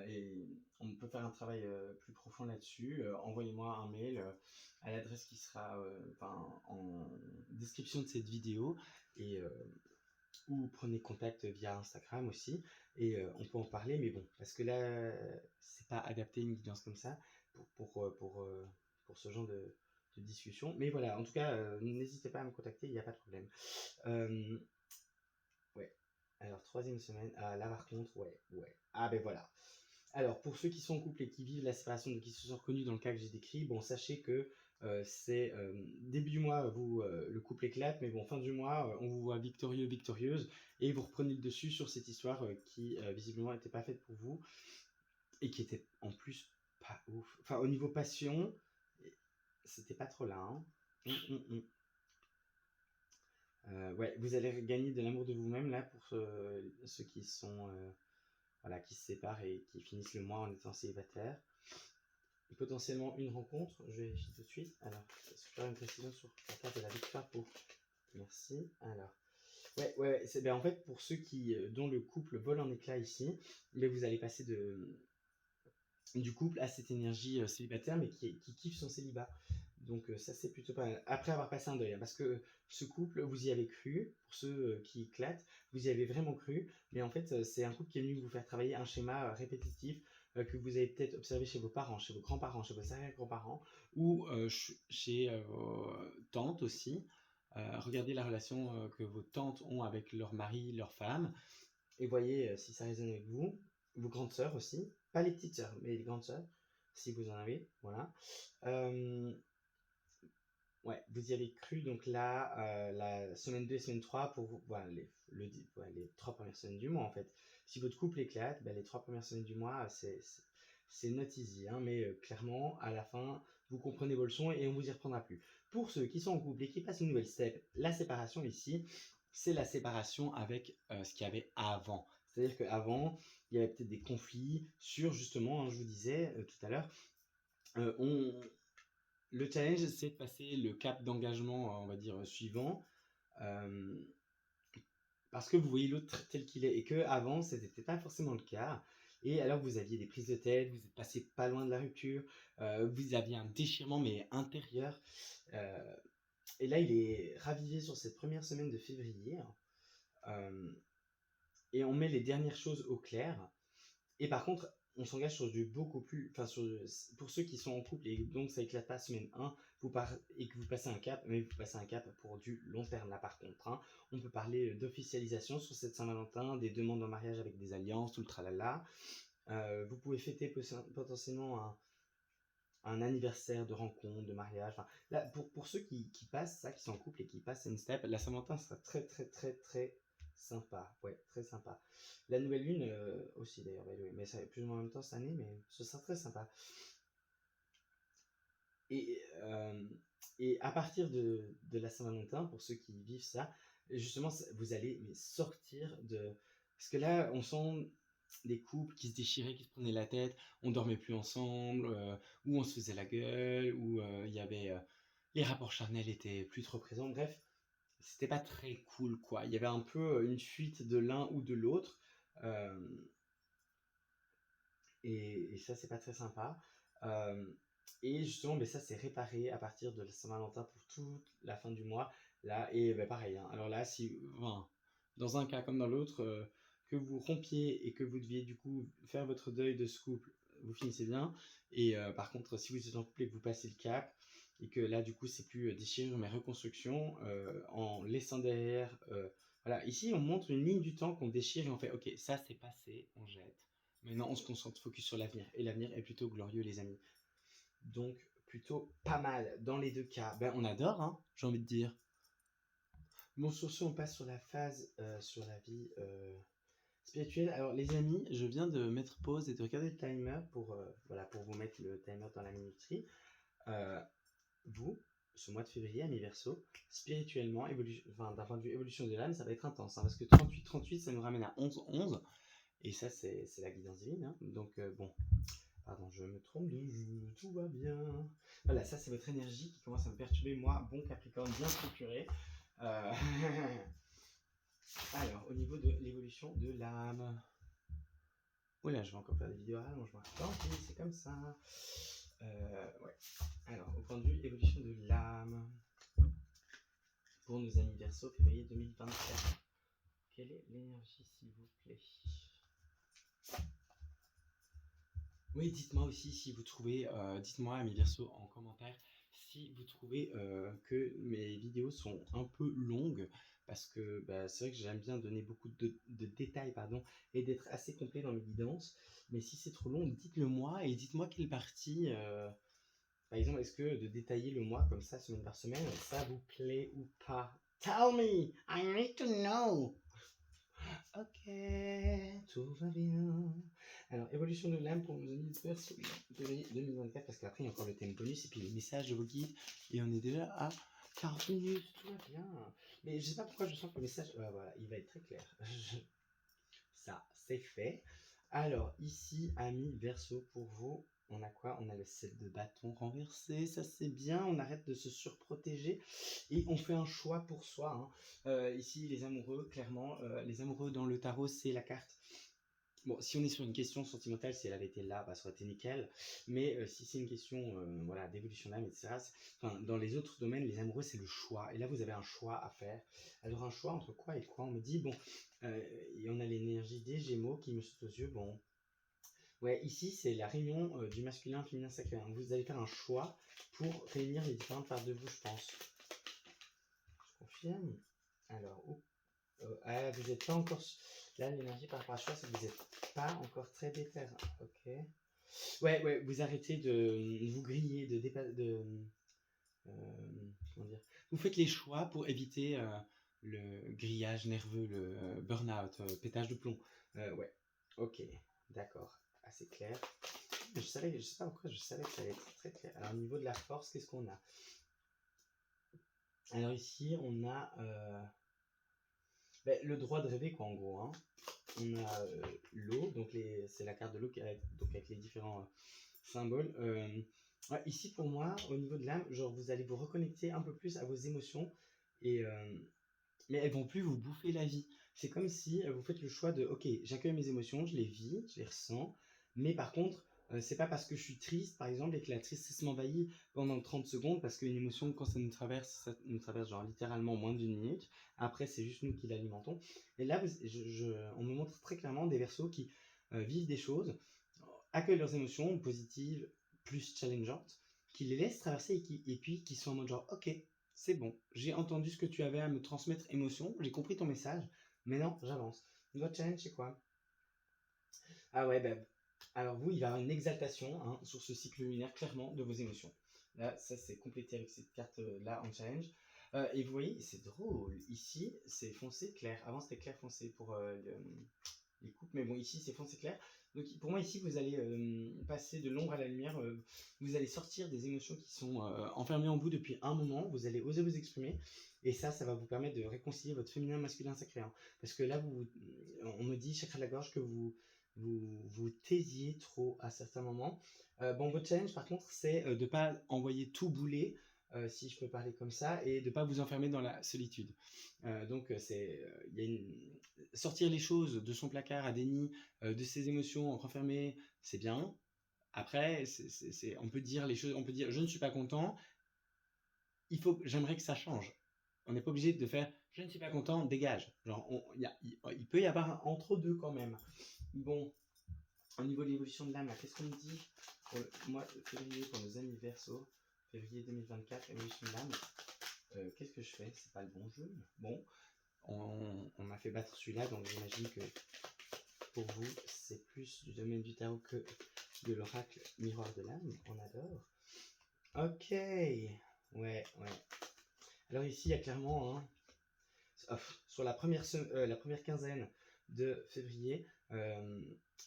et on peut faire un travail plus profond là-dessus, envoyez-moi un mail à l'adresse qui sera en description de cette vidéo, et ou prenez contact via Instagram aussi, et on peut en parler, mais bon, parce que là, c'est pas adapté une guidance comme ça pour ce genre de discussion. Mais voilà, en tout cas, n'hésitez pas à me contacter, il n'y a pas de problème. Ouais. Alors, troisième semaine. Ah, là, par contre, ouais. Ah, ben voilà. Alors, pour ceux qui sont en couple et qui vivent la séparation, donc qui se sont reconnus dans le cas que j'ai décrit, bon, sachez que c'est début du mois, le couple éclate, mais bon, fin du mois, on vous voit victorieux, victorieuse, et vous reprenez le dessus sur cette histoire qui visiblement n'était pas faite pour vous, et qui était en plus pas ouf. Enfin, au niveau passion, c'était pas trop là. Hein. Ouais, vous allez gagner de l'amour de vous-même là pour ceux qui sont voilà, qui se séparent et qui finissent le mois en étant célibataires. Et potentiellement une rencontre, je vérifie tout de suite. Alors, est-ce que je peux avoir une précision sur la carte de la victoire pour... Merci. Alors, ouais, c'est en fait pour ceux qui dont le couple vole en éclats ici, mais vous allez passer du couple à cette énergie célibataire, mais qui kiffe son célibat. Donc ça c'est plutôt pas mal. Après avoir passé un deuil, hein, parce que ce couple, vous y avez cru, pour ceux qui éclatent, vous y avez vraiment cru, mais en fait c'est un couple qui est venu vous faire travailler un schéma répétitif que vous avez peut-être observé chez vos parents, chez vos grands-parents, chez vos arrière-grands-parents, ou chez vos tantes aussi. Regardez la relation que vos tantes ont avec leur mari, leur femme, et voyez si ça résonne avec vous. Vos grandes sœurs aussi, pas les petites sœurs, mais les grandes sœurs, si vous en avez, voilà. Ouais, vous y avez cru, donc là, la semaine 2 et semaine 3, pour vous, voilà, les 3 premières semaines du mois en fait. Si votre couple éclate, les 3 premières semaines du mois, c'est not easy, hein, mais clairement, à la fin, vous comprenez vos leçons et on vous y reprendra plus. Pour ceux qui sont en couple et qui passent une nouvelle step, la séparation ici, c'est la séparation avec ce qu'il y avait avant. C'est-à-dire qu'avant, il y avait peut-être des conflits sur justement, hein, je vous disais tout à l'heure, le challenge, c'est de passer le cap d'engagement, on va dire, suivant, euh, parce que vous voyez l'autre tel qu'il est, et que avant, ce n'était pas forcément le cas. Et alors, vous aviez des prises de tête, vous êtes passé pas loin de la rupture, vous aviez un déchirement, mais intérieur. Euh, et là, il est ravivé sur cette première semaine de février. Et on met les dernières choses au clair. Et par contre, on s'engage sur du beaucoup plus. Enfin, pour ceux qui sont en couple et donc ça éclate pas semaine 1 et que vous passez un cap, mais vous passez un cap pour du long terme là par contre. Hein. On peut parler d'officialisation sur cette Saint-Valentin, des demandes en mariage avec des alliances, tout le tralala. Vous pouvez fêter potentiellement un anniversaire de rencontre, de mariage. Enfin, là, pour ceux qui passent ça, qui sont en couple et qui passent une step, la Saint-Valentin sera très très très très sympa. Ouais, très sympa. La nouvelle lune aussi d'ailleurs, mais ça va plus ou moins en même temps cette année, mais ce sera très sympa. Et, euh, et à partir de la Saint-Valentin, pour ceux qui vivent ça, justement, vous allez sortir de... Parce que là, on sent des couples qui se déchiraient, qui se prenaient la tête, on dormait plus ensemble, ou on se faisait la gueule, ou il y avait... les rapports charnels étaient plus trop présents, bref, c'était pas très cool, quoi. Il y avait un peu une fuite de l'un ou de l'autre, et ça, c'est pas très sympa. Euh, et justement, ça c'est réparé à partir de Saint-Valentin pour toute la fin du mois. Là, et pareil. Hein. Alors là, si, enfin, dans un cas comme dans l'autre, que vous rompiez et que vous deviez du coup faire votre deuil de ce couple, vous finissez bien. Et par contre, si vous êtes en couple et que vous passez le cap, et que là, du coup, c'est plus déchirure mais reconstruction, en laissant derrière. Voilà, ici, on montre une ligne du temps qu'on déchire et on fait, ok, ça c'est passé, on jette. Maintenant, on se concentre focus sur l'avenir. Et l'avenir est plutôt glorieux, les amis. Donc, plutôt pas mal dans les deux cas. On adore, hein, j'ai envie de dire. Bon, sur ce, on passe sur la phase sur la vie spirituelle. Alors, les amis, je viens de mettre pause et de regarder le timer pour vous mettre le timer dans la minuterie. Vous, ce mois de février, ami Verseau, spirituellement, d'un point de vue évolution de l'âme, ça va être intense. Hein, parce que 38-38, ça nous ramène à 11-11. Et ça, c'est la guidance divine. Hein. Donc, bon, pardon, je me trompe de jeu, tout va bien. Voilà, ça, c'est votre énergie qui commence à me perturber. Moi, bon Capricorne, bien structuré. Alors, au niveau de l'évolution de l'âme. Oula, je vais encore faire des vidéos à rallongement. Tant pis, c'est comme ça. Ouais. Alors, au point de vue évolution de l'âme. Pour nos amis Verseau, février 2024. Quelle est l'énergie, s'il vous plaît? Oui, dites-moi aussi si vous trouvez, dites-moi à mes versos en commentaire si vous trouvez que mes vidéos sont un peu longues parce que c'est vrai que j'aime bien donner beaucoup de détails et d'être assez complet dans mes guidances. Mais si c'est trop long, dites-le moi et dites-moi quelle partie Par exemple, est-ce que de détailler le mois comme ça, semaine par semaine, ça vous plaît ou pas? Tell me, I need to know. Ok, tout va bien. Alors, évolution de l'âme pour nos amis de février 2024, parce qu'après, il y a encore le thème bonus et puis les messages de vos guides. Et on est déjà à 40 minutes, tout va bien. Mais je sais pas pourquoi je sens que le message, voilà, il va être très clair. Ça, c'est fait. Alors, ici, amis Verseau, pour vous, on a quoi? On a le 7 de bâton renversé, ça c'est bien, on arrête de se surprotéger et on fait un choix pour soi, hein. Ici, les amoureux, clairement, les amoureux dans le tarot, c'est la carte. Bon, si on est sur une question sentimentale, si elle avait été là, bah, ça aurait été nickel. Mais si c'est une question voilà, d'évolution d'âme, etc., enfin, dans les autres domaines, les amoureux, c'est le choix. Et là, vous avez un choix à faire. Alors, un choix entre quoi et quoi? On me dit, bon, et on a l'énergie des Gémeaux qui me saute aux yeux. Bon, ouais, ici, c'est la réunion du masculin, féminin, sacré, hein. Vous allez faire un choix pour réunir les différentes parts de vous, je pense. Je confirme. Alors, vous n'êtes pas encore. Là, l'énergie par rapport à ça, c'est que vous n'êtes pas encore très déter. Ok. Ouais, vous arrêtez de vous griller, comment dire. Vous faites les choix pour éviter le grillage nerveux, le burn-out, pétage de plomb. Ouais. Ok. D'accord. Assez clair. Je sais pas pourquoi, je savais que ça allait être très clair. Alors, au niveau de la force, qu'est-ce qu'on a? Alors ici, on a le droit de rêver, quoi, en gros, hein. On a l'eau, donc c'est la carte de l'eau donc avec les différents symboles. Ouais, ici, pour moi, au niveau de l'âme, genre vous allez vous reconnecter un peu plus à vos émotions, et, mais elles vont plus vous bouffer la vie. C'est comme si vous faites le choix de, ok, j'accueille mes émotions, je les vis, je les ressens, mais par contre, c'est pas parce que je suis triste, par exemple, et que la tristesse m'envahit pendant 30 secondes, parce qu'une émotion, quand ça nous traverse genre littéralement moins d'une minute. Après, c'est juste nous qui l'alimentons. Et là, on me montre très clairement des Verseaux qui vivent des choses, accueillent leurs émotions positives, plus challengeantes, qui les laissent traverser et puis qui sont en mode genre, ok, c'est bon, j'ai entendu ce que tu avais à me transmettre émotion, j'ai compris ton message, maintenant j'avance. Votre challenge, c'est quoi? Ah ouais, ben, alors vous, il va y avoir une exaltation hein, sur ce cycle lunaire, clairement, de vos émotions. Là, ça c'est complété avec cette carte-là en challenge. Et vous voyez, c'est drôle, ici, c'est foncé clair. Avant, c'était clair foncé pour les coupes, mais bon, ici, c'est foncé clair. Donc, pour moi, ici, vous allez passer de l'ombre à la lumière. Vous allez sortir des émotions qui sont enfermées en vous depuis un moment. Vous allez oser vous exprimer. Et ça va vous permettre de réconcilier votre féminin, masculin, sacré. Hein. Parce que là, on me dit, chakra de la gorge, que vous taisiez trop à certains moments. Bon, votre challenge, par contre, c'est de ne pas envoyer tout bouler, si je peux parler comme ça, et de ne pas vous enfermer dans la solitude. Donc, il y a sortir les choses de son placard à déni, de ses émotions renfermées, c'est bien. Après, on peut dire les choses, on peut dire je ne suis pas content, j'aimerais que ça change. On n'est pas obligé de faire je ne suis pas content, dégage. Genre, il peut y avoir un entre-deux quand même. Bon, au niveau de l'évolution de l'âme, qu'est-ce qu'on me dit pour le mois de février pour nos amis Verseau, février 2024, évolution de l'âme. Qu'est-ce que je fais? C'est pas le bon jeu. Bon, on m'a fait battre celui-là, donc j'imagine que pour vous, c'est plus du domaine du tarot que de l'oracle miroir de l'âme. On adore. Ok. Ouais. Alors ici, il y a clairement, sur la première quinzaine de février,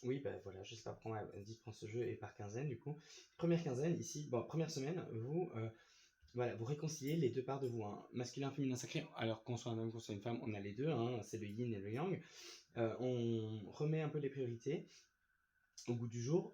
oui, bah voilà, je sais pas pourquoi on a dit de prendre ce jeu et par quinzaine du coup. Première quinzaine, ici, bon, première semaine, vous réconciliez les deux parts de vous, hein, masculin, féminin, sacré. Alors qu'on soit un homme, qu'on soit une femme, on a les deux, hein, c'est le yin et le yang. On remet un peu les priorités au goût du jour.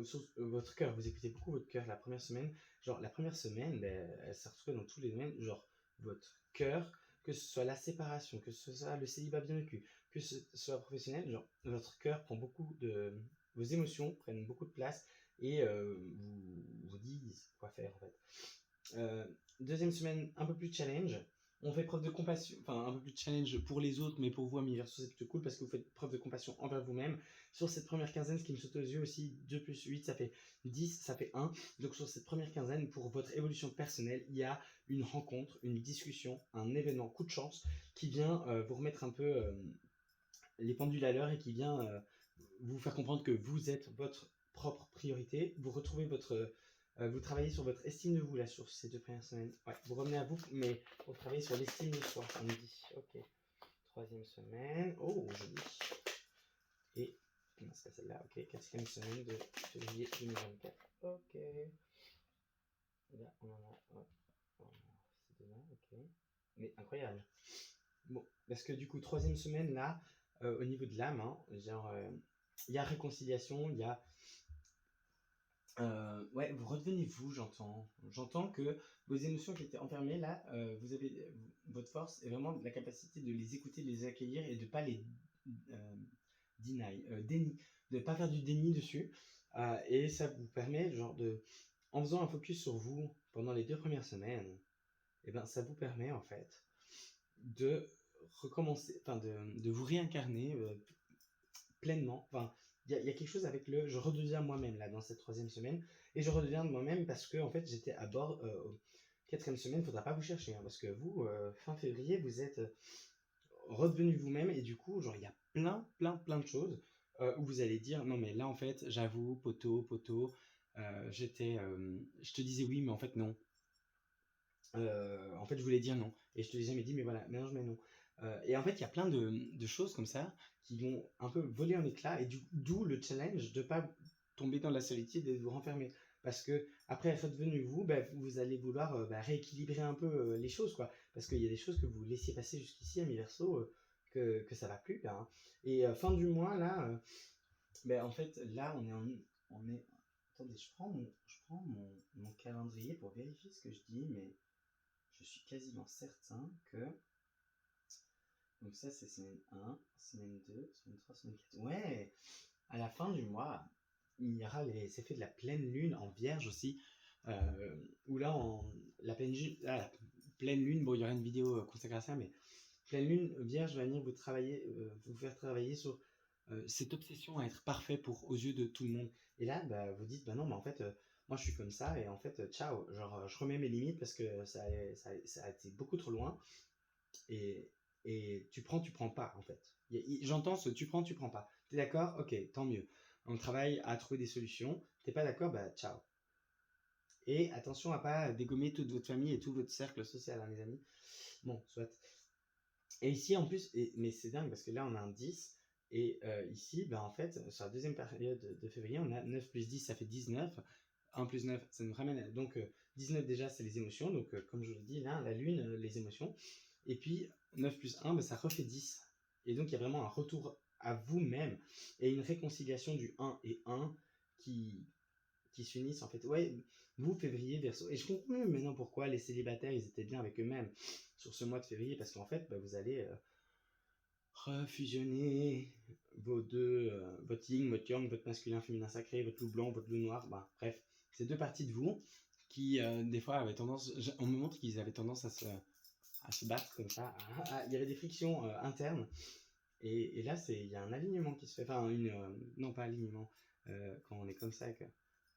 Sur votre cœur, vous écoutez beaucoup votre cœur la première semaine. Genre, la première semaine, elle s'est retrouvée dans tous les domaines. Genre, votre cœur, que ce soit la séparation, que ce soit le célibat bien vécu, que ce soit professionnel, genre, votre cœur prend beaucoup de. Vos émotions prennent beaucoup de place et vous disent quoi faire en fait. Deuxième semaine, un peu plus de challenge. On fait preuve de compassion, enfin un peu plus de challenge pour les autres, mais pour vous, amis Verseau, c'est plutôt cool parce que vous faites preuve de compassion envers vous-même. Sur cette première quinzaine, ce qui me saute aux yeux aussi, 2 plus 8, ça fait 10, ça fait 1. Donc sur cette première quinzaine, pour votre évolution personnelle, il y a une rencontre, une discussion, un événement, coup de chance, qui vient vous remettre un peu les pendules à l'heure et qui vient vous faire comprendre que vous êtes votre propre priorité. Vous retrouvez votre Vous travaillez sur votre estime de vous, là, sur ces 2 premières semaines. Ouais, vous revenez à vous, mais vous travaillez sur l'estime de soi, on me dit. Ok. 3e semaine. Oh, joli. Et, non, c'est pas celle-là, ok. 4e semaine de février 2024. Ok. Là, on en a. Ouais. C'est demain, ok. Mais incroyable. Bon, parce que du coup, 3e semaine, là, au niveau de l'âme, hein, genre, il y a réconciliation, il y a. Ouais, vous redevenez vous, j'entends. J'entends que vos émotions qui étaient enfermées, là, vous avez. Votre force est vraiment la capacité de les écouter, de les accueillir et de pas les déni, de pas faire du déni dessus. Et ça vous permet, genre, en faisant un focus sur vous pendant les 2 premières semaines, et ben, ça vous permet, en fait, de recommencer, enfin, de vous réincarner pleinement. Enfin, il y a quelque chose avec je redeviens moi-même là dans cette 3e semaine, et je redeviens moi-même parce que en fait j'étais à bord 4e semaine. Il faudra pas vous chercher, hein, parce que vous, fin février, vous êtes redevenu vous-même, et du coup, genre il y a plein de choses où vous allez dire non mais là en fait j'avoue, poteau, je te disais oui mais en fait non. En fait, je voulais dire non. Et je te l'ai jamais dit, mais voilà, maintenant je mets non. Et en fait, il y a plein de choses comme ça qui vont un peu voler en éclats, et d'où le challenge de ne pas tomber dans la solitude et de vous renfermer. Parce que après être devenu vous, bah, vous allez vouloir rééquilibrer un peu les choses, quoi. Parce qu'il y a des choses que vous laissiez passer jusqu'ici à mi-verso, que ça va plus, là, hein. Et fin du mois, là, en fait, là, on est. Attendez, je prends mon calendrier pour vérifier ce que je dis, mais je suis quasiment certain que. Donc, ça, c'est semaine 1, semaine 2, semaine 3, semaine 4. Ouais! À la fin du mois, il y aura les effets de la pleine lune en vierge aussi. Où là, pleine lune, bon, il y aura une vidéo consacrée à ça, mais pleine lune vierge va venir vous faire travailler sur cette obsession à être parfait aux yeux de tout le monde. Et là, bah, vous dites, bah non, mais en fait, moi je suis comme ça, et en fait, ciao, genre, je remets mes limites parce que ça a été beaucoup trop loin. Et, et tu prends pas, en fait. J'entends ce tu prends pas. T'es d'accord? Ok, tant mieux. On travaille à trouver des solutions. T'es pas d'accord? Bah, ciao. Et attention à pas dégommer toute votre famille et tout votre cercle social, hein, les amis. Bon, soit. Et ici, en plus, mais c'est dingue parce que là, on a un 10. Et ici, en fait, sur la 2e période de février, on a 9 plus 10, ça fait 19. 1 plus 9, ça nous ramène. Donc, 19 déjà, c'est les émotions. Donc, comme je vous l'ai dit, là, la lune, les émotions. Et puis, 9 plus 1, ça refait 10. Et donc, il y a vraiment un retour à vous-même et une réconciliation du 1 et 1 qui s'unissent, en fait. Ouais, vous, février, Verseau. Et je comprends mieux maintenant pourquoi les célibataires, ils étaient bien avec eux-mêmes sur ce mois de février, parce qu'en fait, vous allez refusionner votre yin, votre yang, votre masculin, féminin sacré, votre loup blanc, votre loup noir. Bref, c'est 2 parties de vous qui, des fois, avaient tendance. On me montre qu'ils avaient tendance à se battre comme ça. Il y avait des frictions internes. Et là, il y a un alignement qui se fait. Enfin, non, pas alignement. Quand on est comme ça,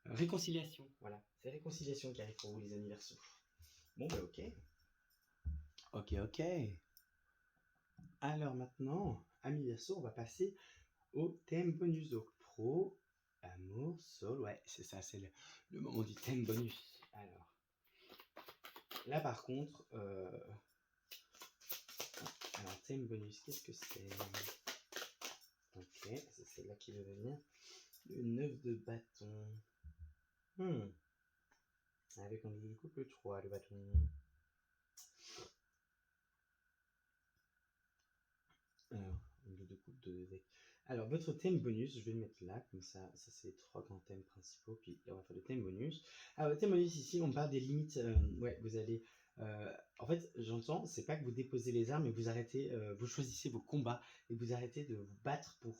réconciliation. Voilà, c'est réconciliation qui arrive pour vous, les anniversaires. Bon, ok. Ok. Alors maintenant, amis Verseau, on va passer au thème bonus. Donc pro, amour, soul. Ouais, c'est ça, c'est le moment du thème bonus. Alors, là par contre, alors thème bonus, qu'est-ce que c'est? Ok, c'est là qui veut venir. Le 9 de bâton. Avec un double coupe le 3, le bâton. Alors, le 2 coupe de deck. Alors, votre thème bonus, je vais le mettre là, comme ça c'est les 3 grands thèmes principaux, puis là on va faire le thème bonus. Alors, le thème bonus ici, on parle des limites. Ouais, vous allez. En fait, j'entends, c'est pas que vous déposez les armes, mais vous arrêtez, vous choisissez vos combats et vous arrêtez de vous battre pour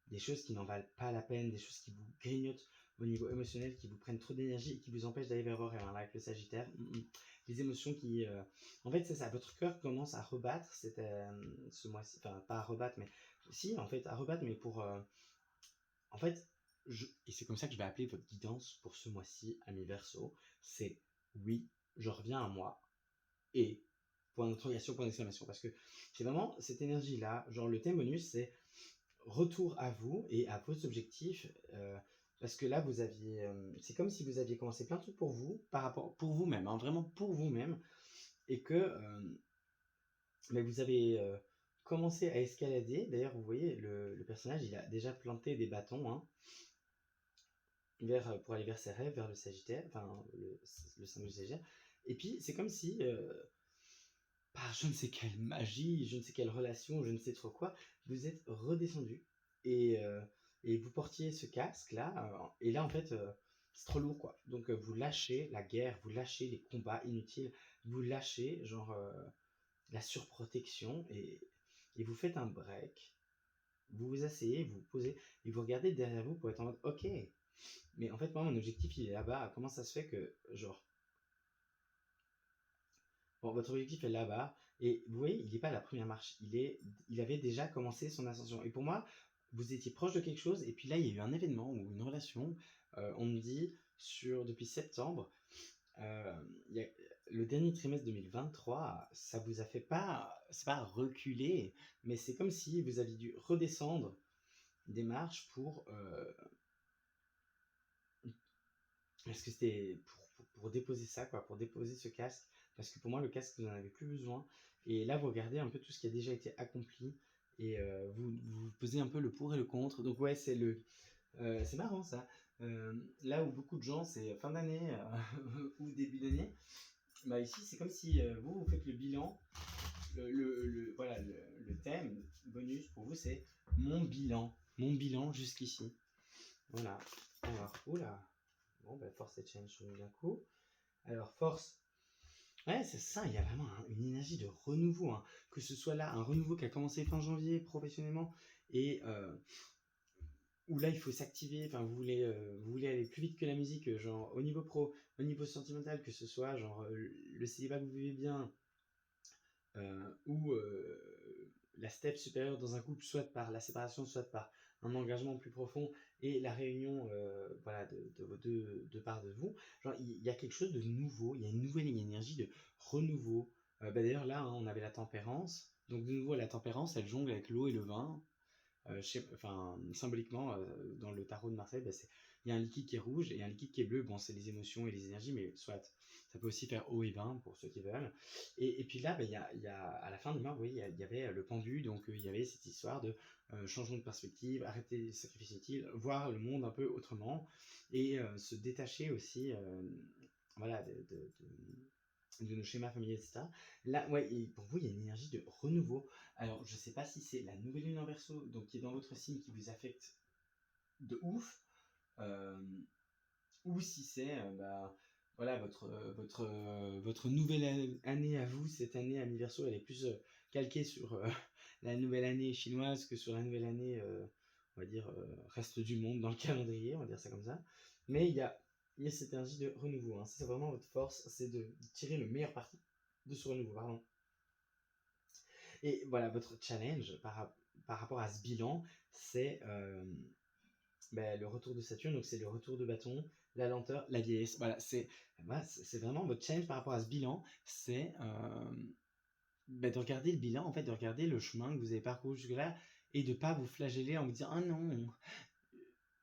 des choses qui n'en valent pas la peine, des choses qui vous grignotent au niveau émotionnel, qui vous prennent trop d'énergie et qui vous empêchent d'aller vers vos rêves. Là, avec le Sagittaire, les émotions qui. En fait, c'est ça, votre cœur commence à rebattre ce mois-ci. Enfin, pas à rebattre, mais. Si, en fait, à rebattre, mais pour. En fait, et c'est comme ça que je vais appeler votre guidance pour ce mois-ci, ami Verseau. C'est oui, je reviens à moi. Et. Point d'interrogation, point d'exclamation. Parce que c'est vraiment cette énergie-là. Genre, le thème bonus, c'est retour à vous et à vos objectifs. Parce que là, vous aviez, c'est comme si vous aviez commencé plein de trucs pour vous, par rapport, pour vous-même, hein, vraiment pour vous-même, et que mais vous avez commencé à escalader. D'ailleurs, vous voyez, le personnage, il a déjà planté des bâtons, hein, pour aller vers ses rêves, vers le Sagittaire, enfin le symbole du Sagittaire. Et puis, c'est comme si, par je ne sais quelle magie, je ne sais quelle relation, je ne sais trop quoi, vous êtes redescendu et, euh, et vous portiez ce casque-là. Et là, en fait, c'est trop lourd, quoi. Donc, vous lâchez la guerre, vous lâchez les combats inutiles, vous lâchez, genre, la surprotection et vous faites un break. Vous vous asseyez, vous vous posez et vous regardez derrière vous pour être en mode ok. Mais en fait, moi, mon objectif, il est là-bas. Comment ça se fait que, genre, bon, votre objectif est là-bas et vous voyez, il n'est pas à la première marche. Il avait déjà commencé son ascension. Et pour moi, vous étiez proche de quelque chose et puis là, il y a eu un événement ou une relation. On me dit depuis septembre, il y a, le dernier trimestre 2023, ça vous a fait pas, c'est pas reculer, mais c'est comme si vous aviez dû redescendre des marches pour, est-ce que c'était pour déposer ça, quoi, pour déposer ce casque, parce que pour moi, le casque, vous n'en avez plus besoin. Et là, vous regardez un peu tout ce qui a déjà été accompli et vous pesez un peu le pour et le contre. Donc, ouais, c'est marrant ça. Là où beaucoup de gens, c'est fin d'année ou début d'année, bah ici, c'est comme si vous faites le bilan. Voilà, le thème bonus pour vous, c'est mon bilan. Mon bilan jusqu'ici. Voilà. Alors, oula. Bon, ben, force et change d'un coup. Alors, force. Ouais, c'est ça, il y a vraiment une énergie de renouveau, hein. Que ce soit là, un renouveau qui a commencé fin janvier professionnellement et où là il faut s'activer, enfin vous voulez aller plus vite que la musique, genre au niveau pro, au niveau sentimental, que ce soit genre le célibat que vous vivez bien, ou la step supérieure dans un couple, soit par la séparation, soit par un engagement plus profond et la réunion voilà, de vos deux parts de vous. Genre, il y a quelque chose de nouveau, il y a une nouvelle énergie de renouveau. D'ailleurs, là, hein, on avait la tempérance. Donc, de nouveau, la tempérance, elle jongle avec l'eau et le vin. Enfin, symboliquement, dans le tarot de Marseille, bah, il y a un liquide qui est rouge et un liquide qui est bleu. Bon, c'est les émotions et les énergies, mais soit. Ça peut aussi faire eau et vin pour ceux qui veulent. Et puis là, bah, à la fin du mois, oui, il y avait le pendu, donc il y avait cette histoire de changement de perspective, arrêter les sacrifices inutiles, voir le monde un peu autrement et se détacher aussi voilà, de nos schémas familiaux, etc. Là, ouais, et pour vous, il y a une énergie de renouveau. Alors, je sais pas si c'est la nouvelle lune en Verseau, donc qui est dans votre signe, qui vous affecte de ouf, euh, ou si c'est bah, voilà, votre nouvelle année à vous, cette année à mi-Verseau, elle est plus calquée sur la nouvelle année chinoise que sur la nouvelle année, on va dire, reste du monde dans le calendrier, on va dire ça comme ça. Mais il y a cette énergie de renouveau, hein. C'est vraiment votre force, c'est de tirer le meilleur parti de ce renouveau, pardon. Et voilà, votre challenge par rapport à ce bilan, c'est le retour de Saturne, donc c'est le retour de bâton, la lenteur, la vieillesse. Voilà, c'est vraiment votre challenge par rapport à ce bilan, c'est de regarder le bilan, en fait, de regarder le chemin que vous avez parcouru jusque-là et de pas vous flageller en vous disant ah non,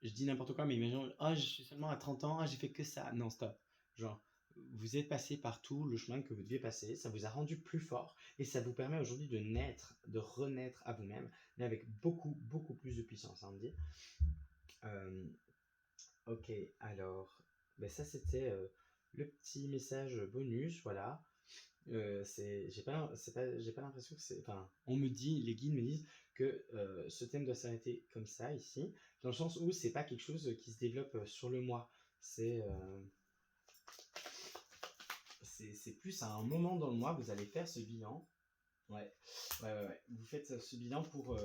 je dis n'importe quoi, mais imaginons ah je suis seulement à 30 ans, ah j'ai fait que ça. Non, stop. Genre, vous êtes passé par tout le chemin que vous deviez passer, ça vous a rendu plus fort et ça vous permet aujourd'hui de naître, de renaître à vous-même, mais avec beaucoup, beaucoup plus de puissance, hein, on me dit. Ok, alors, ça c'était le petit message bonus, voilà. J'ai pas l'impression que c'est, enfin, on me dit, les guides me disent que ce thème doit s'arrêter comme ça ici, dans le sens où c'est pas quelque chose qui se développe sur le mois. C'est, euh, c'est plus à un moment dans le mois, vous allez faire ce bilan. Ouais, ouais. Vous faites ce bilan pour,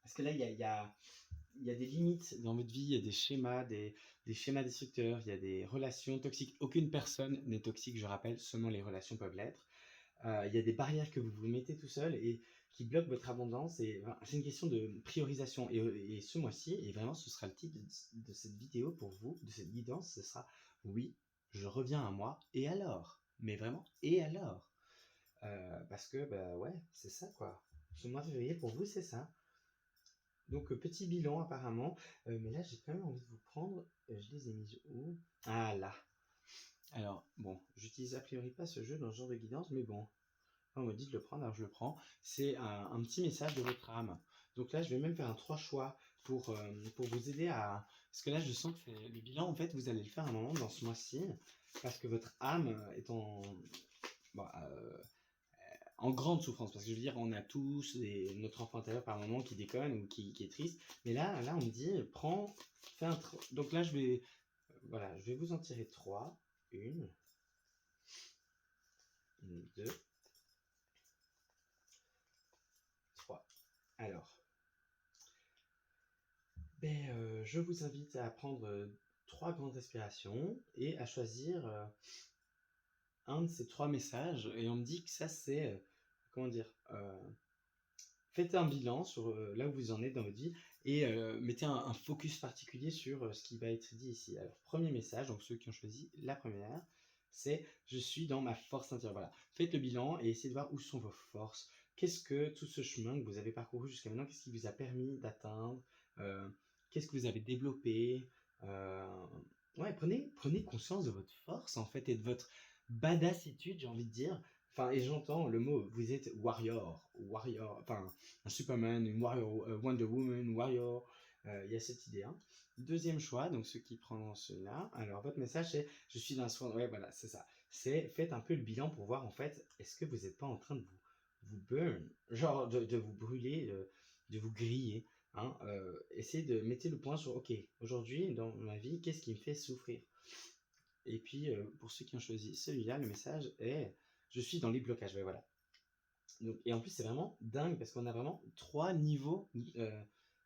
parce que là, il y a des limites dans votre vie, il y a des schémas destructeurs, il y a des relations toxiques. Aucune personne n'est toxique, je rappelle, seulement les relations peuvent l'être. Il y a des barrières que vous vous mettez tout seul et qui bloquent votre abondance. Et c'est une question de priorisation. Et ce mois-ci, et vraiment ce sera le titre de cette vidéo pour vous, de cette guidance, ce sera oui, je reviens à moi, et alors? Mais vraiment, et alors? Parce que, ouais, c'est ça quoi. Ce mois de février, pour vous, c'est ça. Donc, petit bilan apparemment. Mais là, j'ai quand même envie de vous prendre. Je les ai mis où? Ah là. Alors, bon, j'utilise a priori pas ce jeu dans ce genre de guidance, mais bon, on me dit de le prendre, alors je le prends. C'est un petit message de votre âme. Donc là, je vais même faire un 3 choix pour vous aider à... Parce que là, je sens que c'est le bilan, en fait, vous allez le faire à un moment dans ce mois-ci, parce que votre âme est bah, en grande souffrance. Parce que je veux dire, on a tous notre enfant intérieur par moment qui déconne ou qui est triste. Mais là, on me dit, prends, fais un... Donc là, voilà, je vais vous en tirer 3. Une, deux, 3. Alors, je vous invite à prendre 3 grandes respirations et à choisir un de ces 3 messages. Et on me dit que ça, c'est, comment dire, faites un bilan sur là où vous en êtes dans votre vie et mettez un focus particulier sur ce qui va être dit ici. Alors, premier message, donc ceux qui ont choisi la première, c'est je suis dans ma force intérieure. Voilà. Faites le bilan et essayez de voir où sont vos forces. Qu'est-ce que tout ce chemin que vous avez parcouru jusqu'à maintenant, qu'est-ce qui vous a permis d'atteindre qu'est-ce que vous avez développé ouais, prenez conscience de votre force en fait et de votre badassitude, j'ai envie de dire. Enfin, et j'entends le mot, vous êtes warrior, enfin, un Superman, une warrior, Wonder Woman, warrior, il y a cette idée. Hein. Deuxième choix, donc ceux qui prendront cela, alors votre message c'est, je suis dans un soin, ouais voilà, c'est ça. C'est, faites un peu le bilan pour voir en fait, est-ce que vous n'êtes pas en train de vous burn, genre de vous brûler, de vous griller. Hein, essayez de mettre le point sur, ok, aujourd'hui dans ma vie, qu'est-ce qui me fait souffrir? Et puis, pour ceux qui ont choisi celui-là, le message est, je suis dans les blocages. Ouais, voilà. Donc, et en plus, c'est vraiment dingue parce qu'on a vraiment 3 niveaux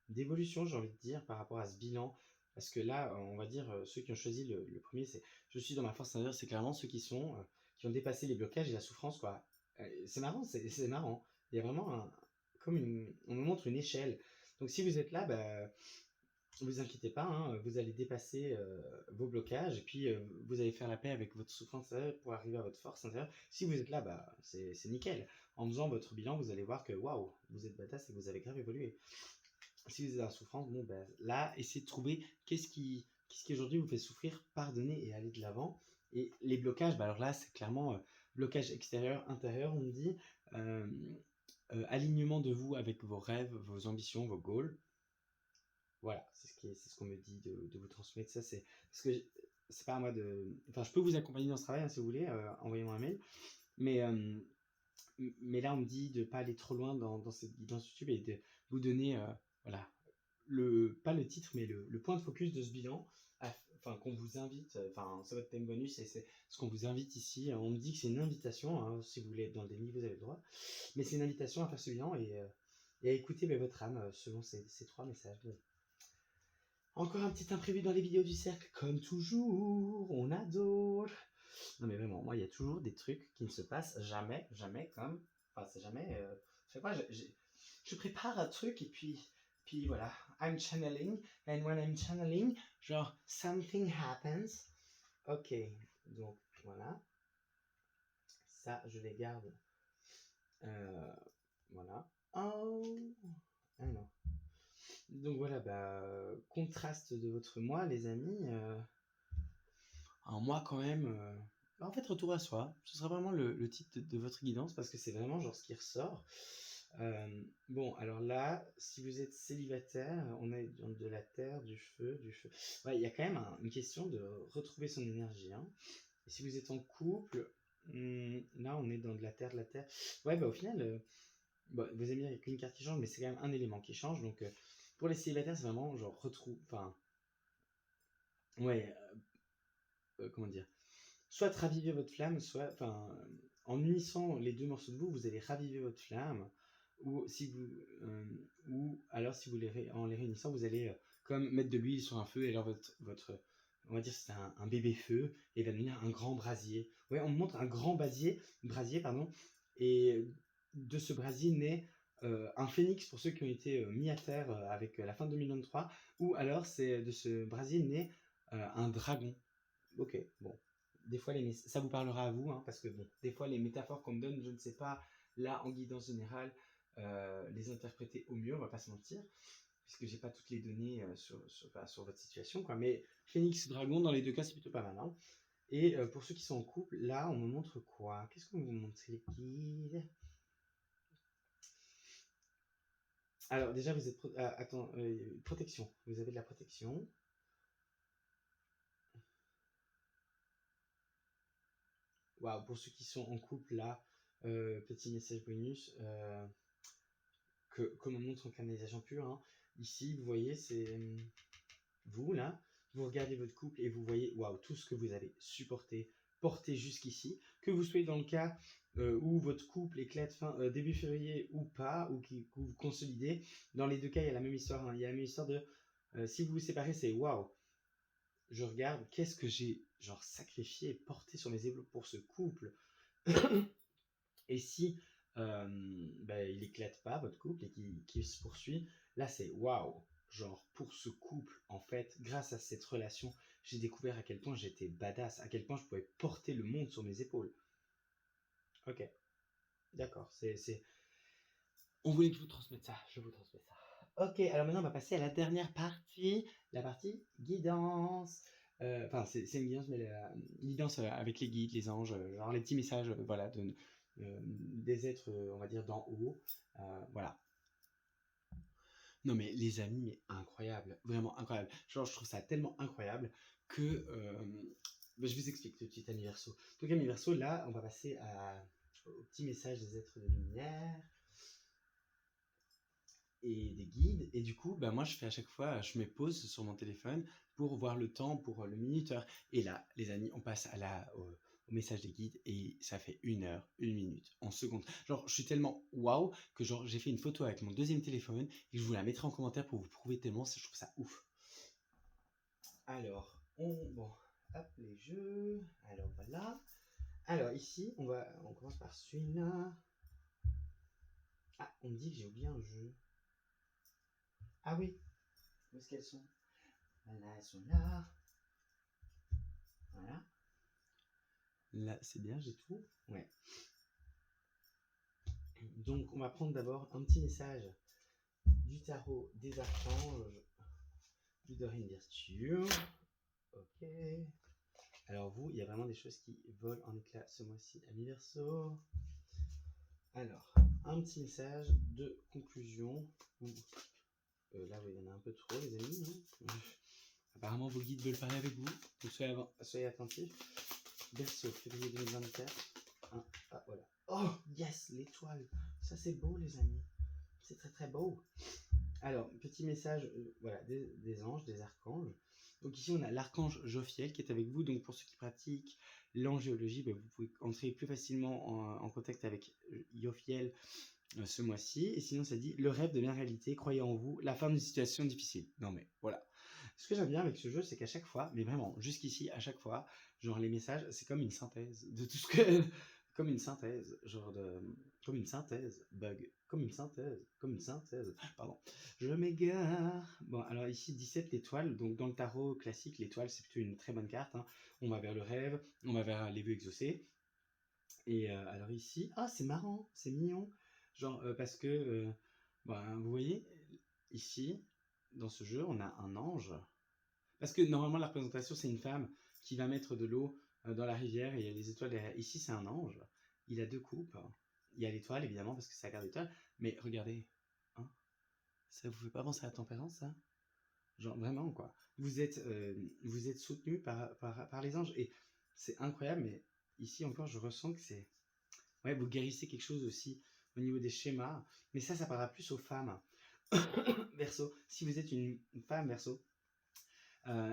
d'évolution, j'ai envie de dire, par rapport à ce bilan. Parce que là, on va dire, ceux qui ont choisi le premier, c'est je suis dans ma force intérieure, c'est clairement ceux qui ont dépassé les blocages et la souffrance, quoi. C'est marrant, c'est marrant. Il y a vraiment on nous montre une échelle. Donc si vous êtes là, bah, vous inquiétez pas, hein, vous allez dépasser vos blocages et puis vous allez faire la paix avec votre souffrance intérieure pour arriver à votre force intérieure. Si vous êtes là, bah, c'est nickel. En faisant votre bilan, vous allez voir que waouh, vous êtes badass et que vous avez grave évolué. Si vous êtes en souffrance, bon, ben, là, essayez de trouver qu'est-ce qui aujourd'hui vous fait souffrir, pardonner et aller de l'avant. Et les blocages, bah, alors là, c'est clairement blocage extérieur, intérieur, on me dit. euh, Alignement de vous avec vos rêves, vos ambitions, vos goals. Voilà, c'est ce qu'on me dit de vous transmettre. Ça, c'est parce que c'est pas à moi de. Enfin, je peux vous accompagner dans ce travail hein, si vous voulez, envoyez-moi un mail. Mais, mais là, on me dit de ne pas aller trop loin dans cette guidance YouTube et de vous donner, voilà, pas le titre, mais le point de focus de ce bilan. Enfin, qu'on vous invite, enfin, c'est votre thème bonus et c'est ce qu'on vous invite ici. On me dit que c'est une invitation, hein, si vous voulez être dans le déni, vous avez le droit. Mais c'est une invitation à faire ce bilan et à écouter votre âme selon ces 3 messages. Bon. Encore un petit imprévu dans les vidéos du cercle, comme toujours, on adore. Non mais vraiment, moi il y a toujours des trucs qui ne se passent jamais, jamais comme... Enfin c'est jamais... je sais pas, je prépare un truc et puis voilà, I'm channeling, and when I'm channeling, genre something happens. Ok, donc voilà, ça je les garde. Voilà. Oh, ah non. Donc voilà, bah, contraste de votre moi, les amis. Un mois quand même. En fait, retour à soi. Ce sera vraiment le titre de votre guidance parce que c'est vraiment genre ce qui ressort. Bon, alors là, si vous êtes célibataire, on est dans de la terre, du feu, du feu. Ouais, il y a quand même une question de retrouver son énergie. Hein. Et si vous êtes en couple, là, on est dans de la terre, de la terre. Ouais, bah au final, bah, vous aimez bien, il n'y a qu'une carte qui change, mais c'est quand même un élément qui change. Donc, pour les célibataires, c'est vraiment genre retrouve. Enfin, ouais, comment dire? Soit raviver votre flamme, soit, enfin, en unissant les 2 morceaux de vous, vous allez raviver votre flamme, ou si vous, ou alors si vous en les réunissant, vous allez comme mettre de l'huile sur un feu, et alors on va dire c'est un bébé feu, et il va devenir un grand brasier. Ouais, on me montre un grand brasier, pardon, et de ce brasier naît un phénix pour ceux qui ont été mis à terre avec la fin de 2023, ou alors c'est de ce brasier naît un dragon. Ok, bon, des fois ça vous parlera à vous, hein, parce que bon, des fois les métaphores qu'on me donne, je ne sais pas, là en guidance générale, les interpréter au mieux, on va pas se mentir. puisque j'ai pas toutes les données sur votre situation, quoi. Mais Phoenix, Dragon, dans les deux cas, c'est plutôt pas mal, hein. Et pour ceux qui sont en couple, là, on me montre quoi? Qu'est-ce qu'on vous montre, les guides? Alors, déjà, vous êtes... protection. Vous avez de la protection. Waouh, pour ceux qui sont en couple, là, petit message bonus, comme on montre en canalisation pure, hein. Ici, vous voyez, c'est vous, là, vous regardez votre couple et vous voyez, waouh, tout ce que vous avez supporté, porté jusqu'ici, que vous soyez dans le cas où votre couple éclate début février ou pas, ou que vous consolidez, dans les deux cas, il y a la même histoire, hein. Il y a la même histoire de, si vous vous séparez, c'est waouh, je regarde, qu'est-ce que j'ai, genre, sacrifié, porté sur mes épaules pour ce couple. Et si il éclate pas, votre couple, et qu'il se poursuit, là c'est waouh. Genre, pour ce couple, en fait, grâce à cette relation, j'ai découvert à quel point j'étais badass, à quel point je pouvais porter le monde sur mes épaules. Ok, d'accord, on voulait que je vous transmette ça, je vous transmets ça. Ok, alors maintenant on va passer à la dernière partie, la partie guidance. Enfin, c'est une guidance, mais la guidance avec les guides, les anges, genre les petits messages, voilà, des êtres, on va dire, d'en haut. Voilà. Non, mais les amis, mais incroyable, vraiment incroyable. Genre, je trouve ça tellement incroyable que. Je vous explique tout de suite, amis Verseau. Donc, amis Verseau, là, on va passer au petit message des êtres de lumière et des guides. Et du coup, moi, je fais à chaque fois, je mets pause sur mon téléphone pour voir le temps, pour le minuteur. Et là, les amis, on passe au message des guides et ça fait 1 heure, 1 minute, en seconde. Genre, je suis tellement waouh que genre, j'ai fait une photo avec mon deuxième téléphone et je vous la mettrai en commentaire pour vous prouver tellement, je trouve ça ouf. Alors, bon, hop, les jeux. Alors, voilà. Alors, ici, on commence par celui-là. Ah, on me dit que j'ai oublié un jeu. Ah oui, où est-ce qu'elles sont? Voilà, elles sont là. Voilà. Là, c'est bien, j'ai tout. Ouais. Donc, on va prendre d'abord un petit message du tarot des archanges du Dorine Virtue. Ok. Alors, vous, il y a vraiment des choses qui volent en éclats ce mois-ci, amis Verseau. Alors, un petit message de conclusion. Là, oui, il y en a un peu trop, les amis. Hein. Apparemment, vos guides veulent parler avec vous. Donc, soyez attentifs. Verseau, février 2024. Ah, voilà. Oh, yes, l'étoile. Ça, c'est beau, les amis. C'est très, très beau. Alors, petit message voilà, des anges, des archanges. Donc ici, on a l'archange Jophiel qui est avec vous. Donc pour ceux qui pratiquent l'angéologie, vous pouvez entrer plus facilement en contact avec Jophiel ce mois-ci. Et sinon, ça dit, le rêve devient réalité, croyez en vous, la fin d'une situation difficile. Non mais voilà. Ce que j'aime bien avec ce jeu, c'est qu'à chaque fois, mais vraiment, jusqu'ici, à chaque fois, genre les messages, c'est comme une synthèse de tout ce que... comme une synthèse, comme une synthèse, comme une synthèse, pardon, je m'égare. Bon, alors ici, 17 l'étoile, donc dans le tarot classique, l'étoile, c'est plutôt une très bonne carte, hein. On va vers le rêve, on va vers les vœux exaucés, et alors ici, c'est marrant, c'est mignon, genre, parce que, vous voyez, ici, dans ce jeu, on a un ange, parce que normalement, la représentation, c'est une femme qui va mettre de l'eau dans la rivière et il y a des étoiles derrière. Ici, c'est un ange. Il a 2 coupes. Il y a l'étoile, évidemment, parce que c'est la carte d'étoile. Mais regardez, hein, ça vous fait pas penser à la tempérance, ça? Genre, vraiment, quoi. Vous êtes soutenu par les anges. Et c'est incroyable, mais ici encore, je ressens que c'est... Ouais, vous guérissez quelque chose aussi au niveau des schémas. Mais ça parlera plus aux femmes. Verseau, si vous êtes une femme, Verseau,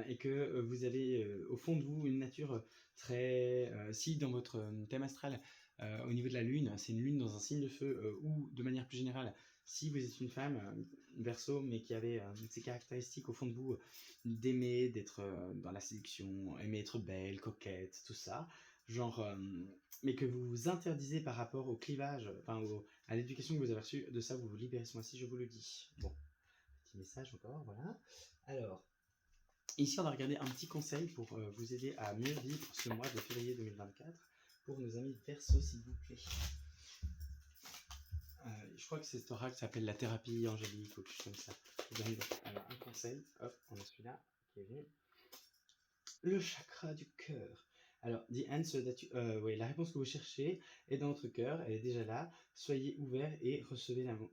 et que vous avez au fond de vous une nature très... si dans votre thème astral, au niveau de la lune, c'est une lune dans un signe de feu, ou de manière plus générale, si vous êtes une femme, Verseau, mais qui avait ces caractéristiques au fond de vous, d'aimer, d'être dans la séduction, aimer être belle, coquette, tout ça, genre... mais que vous vous interdisez par rapport au clivage, à l'éducation que vous avez reçue, de ça vous vous libérez ce mois-ci, je vous le dis. Bon, petit message encore, voilà. Alors, ici, on va regarder un petit conseil pour vous aider à mieux vivre ce mois de février 2024 pour nos amis Verseau, s'il vous plaît. Je crois que cet oracle s'appelle la thérapie angélique ou quelque chose comme ça. qui donne un conseil. Hop, on a celui-là qui est venu. Le chakra du cœur. Alors, the answer that you, oui, la réponse que vous cherchez est dans votre cœur, elle est déjà là. Soyez ouvert et recevez l'amour.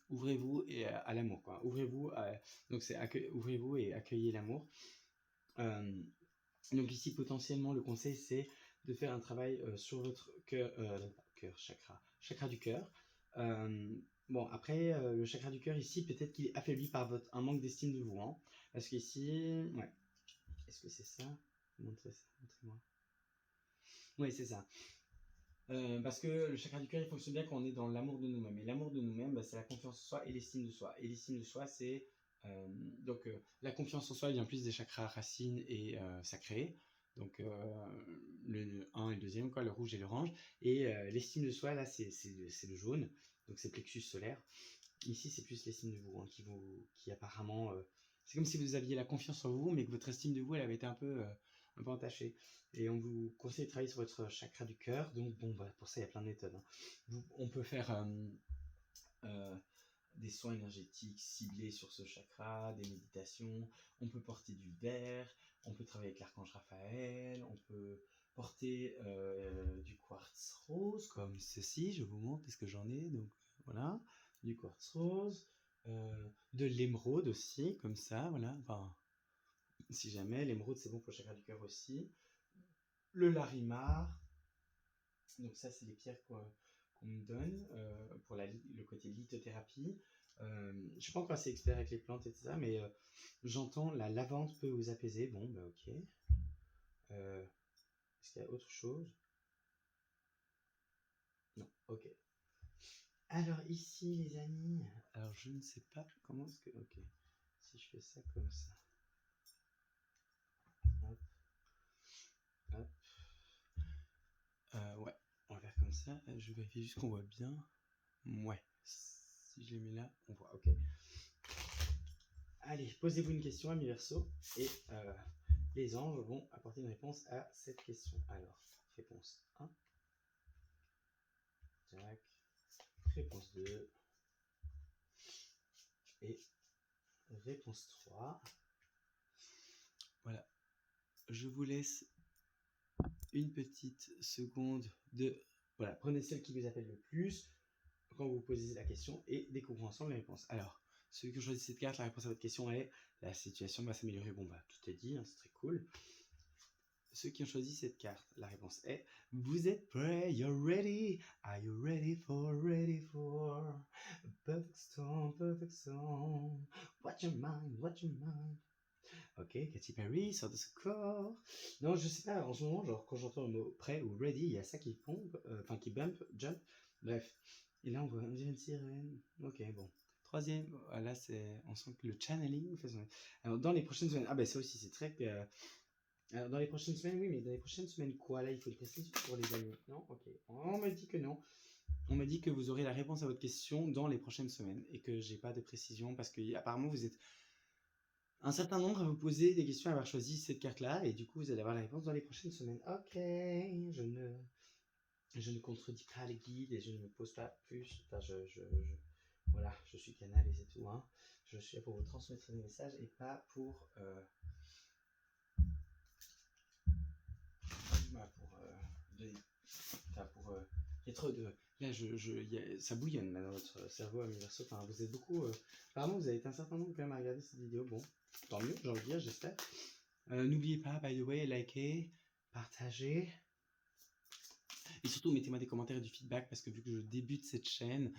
Ouvrez-vous et à l'amour, quoi. Donc c'est ouvrez-vous et accueillez l'amour. Donc ici, potentiellement, le conseil, c'est de faire un travail sur votre chakra du cœur. Bon, après, le chakra du cœur, ici, peut-être qu'il est affaibli par un manque d'estime de vous. Hein, parce qu'ici, ouais. Est-ce que c'est ça? Montrez-moi. Oui, c'est ça. Parce que le chakra du cœur, il fonctionne bien quand on est dans l'amour de nous-mêmes. Et l'amour de nous-mêmes, bah, c'est la confiance en soi et l'estime de soi. Et l'estime de soi, c'est... la confiance en soi vient plus des chakras racines et sacrés. Donc, le 1 et le deuxième, quoi, le rouge et l'orange. Et l'estime de soi, là, c'est le jaune. Donc, c'est plexus solaire. Ici, c'est plus l'estime de vous, hein, qui apparemment... c'est comme si vous aviez la confiance en vous, mais que votre estime de vous, elle avait été un peu entachée. Et on vous conseille de travailler sur votre chakra du cœur. Donc, bon, bah, pour ça, il y a plein de méthodes. Hein. On peut faire des soins énergétiques ciblés sur ce chakra, des méditations. On peut porter du vert. On peut travailler avec l'archange Raphaël. On peut porter du quartz rose, comme ceci. Je vous montre, puisque j'en ai. Donc, voilà. Du quartz rose. De l'émeraude aussi, comme ça. Voilà. Enfin, si jamais, l'émeraude, c'est bon pour le chakra du cœur aussi. Le larimar. Donc ça, c'est les pierres qu'on me donne pour le côté lithothérapie. Je ne suis pas encore assez expert avec les plantes et tout ça, mais j'entends la lavande peut vous apaiser. Bon, bah ok. Est-ce qu'il y a autre chose? Non, ok. Alors ici, les amis, alors je ne sais pas comment est-ce que... Ok, si je fais ça comme ça. Hop. Hop. Ouais, on va faire comme ça. Je vérifie juste qu'on voit bien. Ouais, si je les mets là, on voit, ok. Allez, posez-vous une question, ami Verseau, et les anges vont apporter une réponse à cette question. Alors, réponse 1. Tac. Réponse 2. Et réponse 3. Voilà. Je vous laisse une petite seconde de... Voilà, prenez celle qui vous appelle le plus quand vous posez la question et découvrons ensemble les réponses. Alors, ceux qui ont choisi cette carte, la réponse à votre question est la situation va s'améliorer. Bon, bah, tout est dit, hein, c'est très cool. Ceux qui ont choisi cette carte, la réponse est vous êtes prêts, you're ready, are you ready for perfect storm, watch your mind. Ok, Katy Perry sort de ce corps. Non, je sais pas, en ce moment, genre quand j'entends le mot prêt ou ready, il y a ça qui pompe, qui jump, bref. Et là, on dirait une sirène. Ok, bon. Troisième, là, on sent que le channeling fait son... Alors, dans les prochaines semaines, ah ben ça aussi, c'est très... Alors, dans les prochaines semaines, oui, mais dans les prochaines semaines, quoi? Là, il faut une précision pour les amis. Non? Ok. On m'a dit que non. On m'a dit que vous aurez la réponse à votre question dans les prochaines semaines et que j'ai pas de précision parce que apparemment vous êtes un certain nombre à vous poser des questions à avoir choisi cette carte-là et du coup vous allez avoir la réponse dans les prochaines semaines. Ok, je ne contredis pas les guides et je ne me pose pas plus. Enfin, voilà, je suis canal et c'est tout. Hein. Je suis là pour vous transmettre des messages et pas pour il y a trop de... Là, ça bouillonne là, dans votre cerveau, ami Verseau. Enfin, vous êtes beaucoup... Apparemment, vous avez été un certain nombre quand même à regarder cette vidéo. Bon, tant mieux, j'ai envie de dire, j'espère. N'oubliez pas, by the way, likez, partagez. Et surtout, mettez-moi des commentaires et du feedback parce que vu que je débute cette chaîne,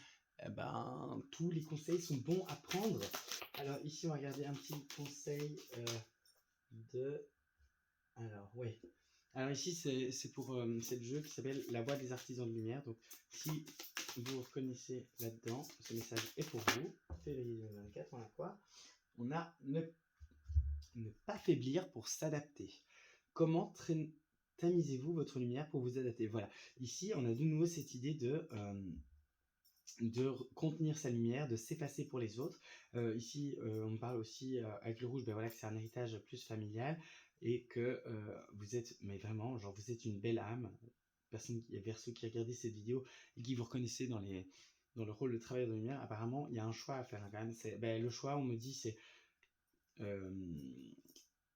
tous les conseils sont bons à prendre. Alors ici, on va regarder un petit conseil Alors, oui. Alors ici, c'est le jeu qui s'appelle La Voix des Artisans de Lumière. Donc, si vous reconnaissez là-dedans, ce message est pour vous. Février 2024, on a quoi? On a ne pas faiblir pour s'adapter. Comment tamisez-vous votre lumière pour vous adapter? Voilà. Ici, on a de nouveau cette idée de contenir sa lumière, de s'effacer pour les autres. Ici, on parle aussi avec le rouge, que c'est un héritage plus familial et que vous êtes, mais vraiment, genre vous êtes une belle âme. Verseau qui regardait cette vidéo et qui vous reconnaissez dans dans le rôle de travailleur de lumière, apparemment, il y a un choix à faire hein, quand même. Le choix, on me dit, c'est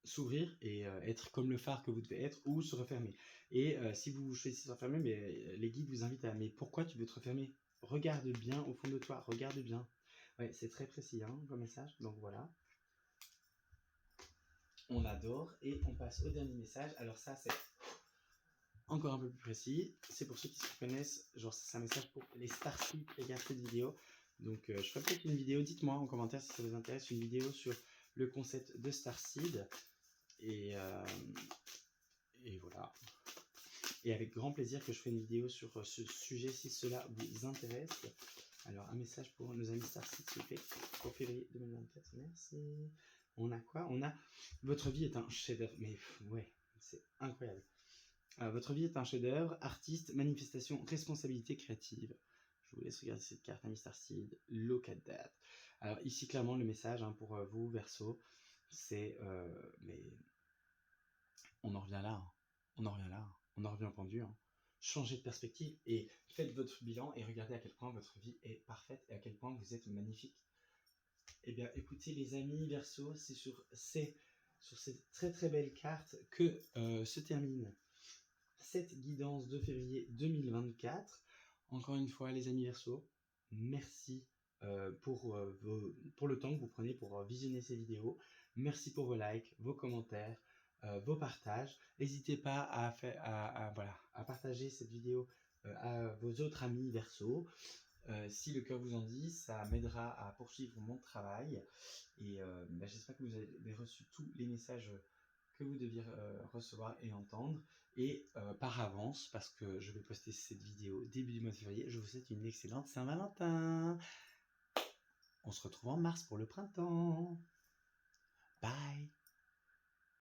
s'ouvrir et être comme le phare que vous devez être ou se refermer. Et si vous choisissez de se refermer, mais les guides vous invitent à mais pourquoi tu veux te refermer? Regarde bien au fond de toi, regarde bien. Ouais, c'est très précis hein, comme message, donc voilà. On adore et on passe au dernier message. Alors ça, c'est encore un peu plus précis. C'est pour ceux qui se reconnaissent, genre c'est un message pour les starseeds qui regardent cette vidéo. Donc je ferai peut-être une vidéo, dites-moi en commentaire si ça vous intéresse, une vidéo sur le concept de starseed. Et voilà. Et avec grand plaisir que je ferai une vidéo sur ce sujet si cela vous intéresse. Alors un message pour nos amis starseed s'il vous plaît, pour février 2024, merci. On a quoi? On a votre vie est un chef-d'œuvre, mais ouais, c'est incroyable. Votre vie est un chef-d'œuvre, artiste, manifestation, responsabilité créative. Je vous laisse regarder cette carte, Ami Starseed. Look at that. Alors ici, clairement, le message hein, pour vous, Verseau, c'est... mais on en revient là. Hein. On en revient là. Hein. On en revient au pendu. Hein. Changez de perspective et faites votre bilan et regardez à quel point votre vie est parfaite et à quel point vous êtes magnifique. Eh bien, écoutez les amis Verseau, c'est sur ces très très belles cartes que se termine cette guidance de février 2024. Encore une fois, les amis Verseau, merci pour le temps que vous prenez pour visionner ces vidéos. Merci pour vos likes, vos commentaires, vos partages. N'hésitez pas à partager cette vidéo à vos autres amis Verseau. Si le cœur vous en dit, ça m'aidera à poursuivre mon travail. Et j'espère que vous avez reçu tous les messages que vous deviez recevoir et entendre. Et par avance, parce que je vais poster cette vidéo début du mois de février, je vous souhaite une excellente Saint-Valentin. On se retrouve en mars pour le printemps. Bye.